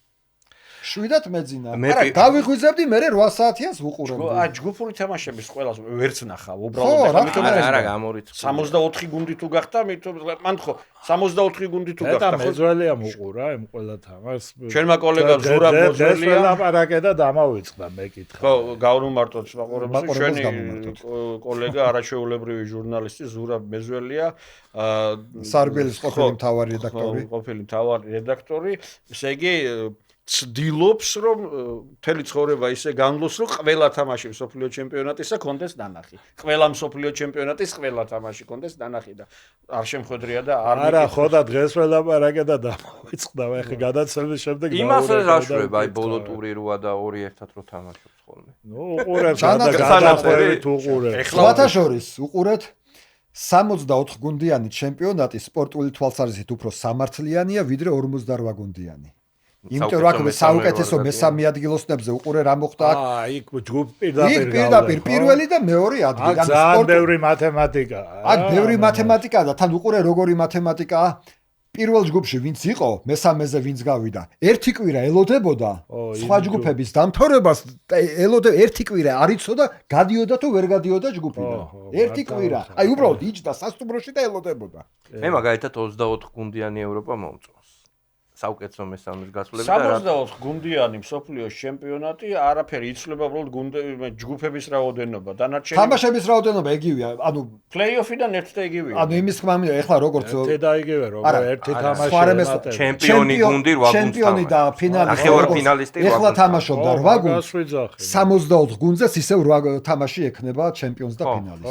შვიდად მეძინა. მე არა, გავიღვიძებდი, მე 8 საათიანს ვუყურებდი. ჯგუფური თამაშების ყველას ვერც ნახავ, ხო, უბრალოდ რა ამიტომ თქმა არა გამორიცხული 64 გუნდი თუ გახდა, მან ხო 64 გუნდი თუ და გახდა, ხო? მეძველია მოყურა იმ ყველა თამაშს. ჩვენმა კოლეგამ ზურაბ მოძველია. ლაპარაკე და დამავიწყდა მე კითხა. ხო, გავნუმარტოთ მაყურებელს, მაყურებელს ჩვენი გამოვმარტოთ. კოლეგა არაჩვეულებრივი ჟურნალისტი ზურაბ მეძველია, სარბიელის ყოფილი მთავარი რედაქტორი. ყოფილი მთავარი რედაქტორი, ესე იგი ცდილობს რომ მთელი ცხოვრება ისე განვლოს რომ ყველა თამაში მსოფლიო ჩემპიონატისა კონდეს დანახი. ყველა მსოფლიო ჩემპიონატის ყველა თამაში კონდეს დანახი და არ შემხედრია და არა ხო და დღეს ველაპარაკე და დამავიწყდა მე ხე გადაცემის შემდეგ იმას რა შვება აი ბოლო ტური 8 და 2-1 რო თამაშობს ხოლმე ნუ უყურებ სანახევი თუ უყურებ სხვათა შორის უყურეთ 64 გუნდიანი ჩემპიონატი სპორტული თვალსაზრისით უფრო სამართლიანია ვიდრე 58 გუნდიანი. იმიტომ რომ აქ საუკეთესო მესამე ადგილოსნებზე უყურე რა მოხდა აქ. იქ ჯგუფ პირდაპირ პირდაპირ პირველი და მეორე ადგილი. აქ ძალიან ბევრი მათემატიკაა. აქ ბევრი მათემატიკაა და თან უყურე როგორი მათემატიკაა. პირველ ჯგუფში ვინც იყო, მესამეზე ვინც გავიდა. ერთი კვირა ელოდებოდა სხვა ჯგუფების დამთავრებას და ერთი კვირა არ იცოდა გადიოდა თუ ვერ გადიოდა ჯგუფიდან. ერთი კვირა. აი უბრალოდ იჯდა სასტუმროში და ელოდებოდა. მე მაგალითად 24 გუნდიანი ევროპა მომწონს. საუკეთესო მესამის გასვლები და 64 გუნდიანი მსოფლიოს ჩემპიონატი არაფერი იცვლება უბრალოდ ჯგუფების რაოდენობა. დანარჩენი თამაშების რაოდენობა იგივეა. ანუ პლეიოფიდან ერთ და იგივეა. ანუ იმის თქმა მინდა ეხლა როგორც ერთი და იგივე როგორ ერთი თამაში ჩემპიონი გუნდი 8 გუნდს ჩემპიონი და ფინალი ნახევარ ფინალისტი 8 ეხლა თამაშობდა 8 გუნდს გუნდს 64 გუნდზეც ისევ 8 თამაში ექნება ჩემპიონს და ფინალის.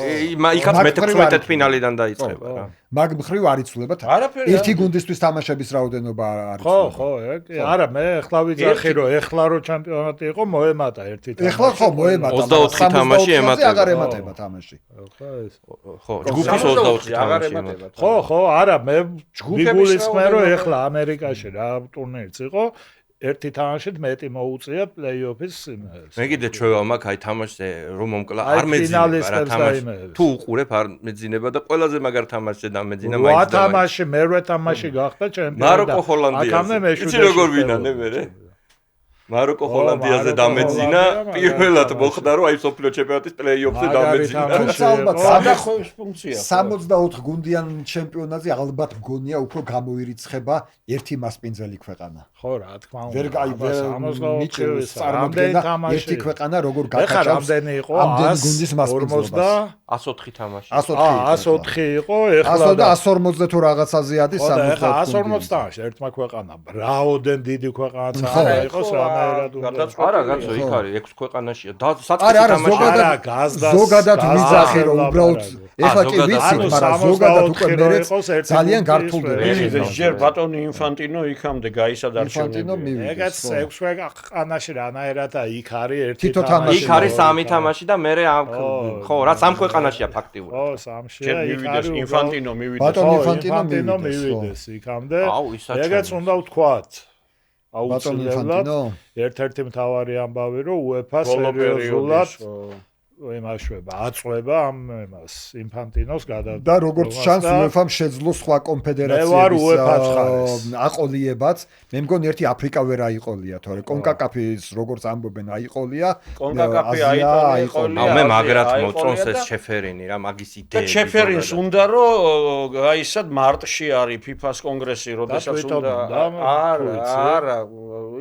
იქაც მე-16 ფინალიდან დაიწყება რა. მაგ მხრივ არ იცვლებათ. ერთი გუნდისთვის თამაშების რაოდენობა არ ხო, ხო, არა, მე ეხლა ვიძახი რომ ეხლა რო ჩემპიონატი იყო მოემატა ერთი თამაში. ეხლა ხო მოემატა. 24 თამაში ემატება. აღარ ემატება თამაში. ხო, ჯგუფის 24 თამაში ემატება. ხო, ხო, არა, მე ვიგულისხმე რომ ეხლა ამერიკაში რა ტურნირიც იყო ერთი თამაშით მეტი მოუწია პლეიოფის იმას. მე კიდე ჩვევა მაქვს აი თამაშზე რომ მომკლა არ მეძინება რა თამაში. თუ უყურებ არ მეძინება და ყველაზე მაგარ თამაშზე დამეძინა მაინც. რა თამაში, მერვე თამაში გახდა ჩემპიონი. მაროკო ჰოლანდიაზე. იცი როგორ ვინანე მე? მაროკო ჰოლანდიაზე დამეძინა, პირველად მოხდა რომ აი სოფლიო ჩემპიონატის პლეიოფზე დამეძინა. თუმცა ალბათ სადახოვის ფუნქცია. 64 გუნდიან ჩემპიონატზე ალბათ მგონია უფრო გამოირიცხება ერთი მასპინძელი ქვეყანა. ხო რა თქმა უნდა. ვერ მიჭირს წარმოდგენა ერთი ქვეყანა როგორ გაკაჭავს. რამდენი იყო? ამდენი გუნდის მასპინძლობას. 104 თამაში. 104 იყო, ეხლა 140-ზე თუ რაღაცაზე ადის 60. 140 თამაში ერთმა ქვეყანამ. რაოდენ დიდი ქვეყანაც არა იყოს რამერად უნდა. არა, კაცო, იქ არის 6 ქვეყანაშია. არა, ზოგადად ვიზახი რომ უბრალოდ ეხლა კი ვიცით, მაგრამ ზოგადად უკვე მერეც ძალიან გართულდება. ჯერ ბატონი ინფანტინო იქამდე გაისად ინფანტინო არჩევნები. მივიდა. ეგაც 6 ქვეყანაში რანაირად იქ არის ერთი თითო თამაში. იქ არის 3 თამაში და მე ხო, რა 3 ქვეყანაშია ფაქტიურად. ხო, 3-ში. ჯერ მივიდეს ინფანტინო მივიდეს. ბატონი ინფანტინო მივიდეს იქამდე. აუ, ისაც ეგაც უნდა ვთქვათ. ბატონი ინფანტინო ერთ-ერთი მთავარი ამბავი რომ UEFA სერიოზულად იმაშვება, აწვება ამ იმას ინფანტინოს გადადგომა. და როგორც ჩანს UEFA-მ შეძლო სხვა კონფედერაციების აყოლიებაც. მე მგონი ერთი აფრიკა ვერ აიყოლია, თორე კონკაკაფის როგორც ამბობენ აიყოლია. კონკაკაფი აიყოლია. მე მაგრად მოწონს ეს შეფერინი რა, მაგის იდეები. და შეფერინს უნდა რომ გაისად მარტში არის FIFA-ს კონგრესი, როდესაც უნდა არა,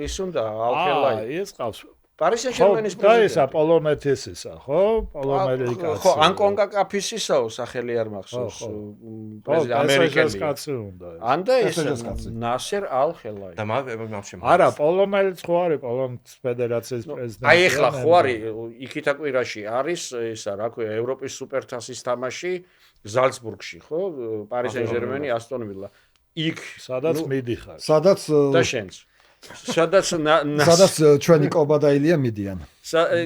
ის უნდა ალხელაი. ის ყავს პარის სენ-ჟერმენის პრეზიდენტი. და პოლონეთისისა, ხო? პოლონელი კაცი. ხო, ან კონკაკაფისისაო სახელი არ მახსოვს. პრეზიდენტი ამერიკელი. კაცი უნდა. ან და ეს ნასერ ალ-ხელაი. და მაშინ არა, პოლონელიც ხო არის პოლონის ფედერაციის პრეზიდენტი. აი ეხლა ხო არის იქითა კვირაში არის ისა, რა ქვია, ევროპის სუპერთასის თამაში ზალცბურგში, ხო? პარის სენ-ჟერმენი, ასტონ ვილა. იქ სადაც მიდიხარ. სადაც და შენც სადაც ჩვენი კობადაილია მიდიან.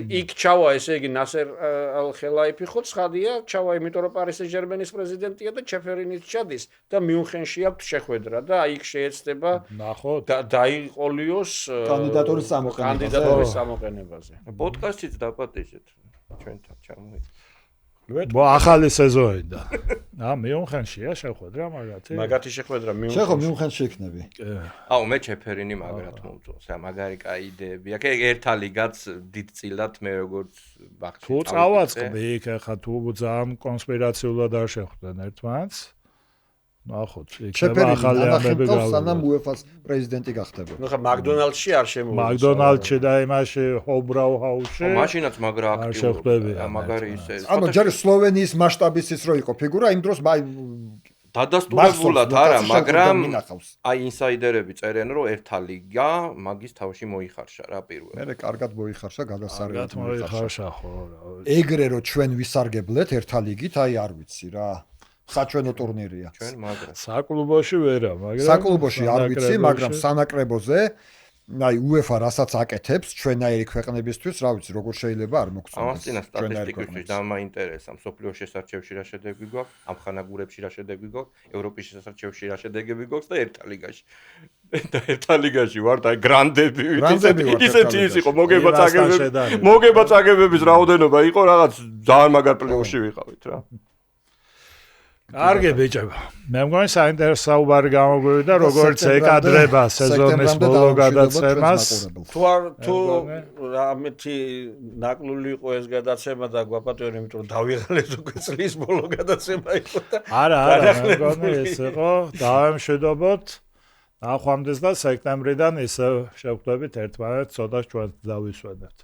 იქ ჩავა, ესე იგი ნასერ ალ-ხელაიფი ხო ცხადია, ჩავა, იმიტომ რომ პარის სენ-ჟერმენის პრეზიდენტია და ჩეფერინიც ჩადის და მიუნხენში აქვს შეხვედრა და იქ შეეცდება ნახოთ დაიყოლიოს კანდიდატურის საmoqenebაზე. პოდკასტიც დაპატიჟეთ ჩვენთან ჩამოიდგა. ახალი სეზონიდან. მიუნხენშია შეხვედრა მაგათი. მაგათი შეხვედრა შეხო მიუნხენში იქნები. აუ მე ჩეფერინი მაგრად მომწონს. მაგარი კაი იდეები. აქ ერთა ლიგაც დიდწილად მე როგორც ბახში. თუ წავაწყდი იქ ახლა თუ ძალიან კონსპირაციულად არ შეხვდნენ ერთმანეთს. ნახოთ, იქნება ახალი ამბები გავლა. სანამ UEFA-ს პრეზიდენტი გახდებოდა. ნუ ხა მაკდონალდსში არ შემოვიდა. მაკდონალდსში და იმაში ჰობრაუ ჰაუსში. მაშინაც მაგრა აქტიურია. მაგარი ისე. ანუ ჯერ სლოვენიის მასშტაბის ის რო იყო ფიგურა, იმ დროს დადასტურებულად არა, მაგრამ აი ინსაიდერები წერენ, რომ ერთა ლიგა მაგის თავში მოიხარშა რა პირველ. მე კარგად მოიხარშა, გადასარევად მოიხარშა ხო. ეგრე რომ ჩვენ ვისარგებლეთ ერთა ლიგით, აი არ ვიცი რა. საჩვენო ტურნირია. ჩვენ მაგრა. საკლუბოში ვერა, მაგრამ საკლუბოში არ ვიცი, მაგრამ სანაკრებოზე აი UEFA რასაც აკეთებს ჩვენაირი ქვეყნებისთვის, რა ვიცი, როგორ შეიძლება არ მოგწონდეს. ამას წინა სტატისტიკებში დამაინტერესა, მსოფლიო შესარჩევში რა შედეგი გვაქვს, ამხანაგურებში რა შედეგი გვაქვს, ევროპის შესარჩევში რა შედეგები გვაქვს და ერთა ლიგაში. და ერთა ლიგაში ვართ აი გრანდები, ისეთი ის იყო, მოგება წაგებების რაოდენობა იყო, რაღაც ძალიან მაგარ პლეიოფში ვიყავით რა. კარგი ბიჭებო, მე მგონი საინტერესო საუბარი გამოგვივიდა, როგორც ეკადრება სეზონის ბოლო გადაცემას. თუ რამეთი ნაკლული იყო ეს გადაცემა და გვაპატიორე, იმიტომ რომ დავიღალეთ უკვე წლის ბოლო გადაცემა იყო და არა, მე მგონი ეს იყო, დავემშვიდობოთ. ნახვამდის და სექტემბრიდან ისე შევხვდებით ერთმანეთს, ცოტა ჩვენ დავისვენებთ.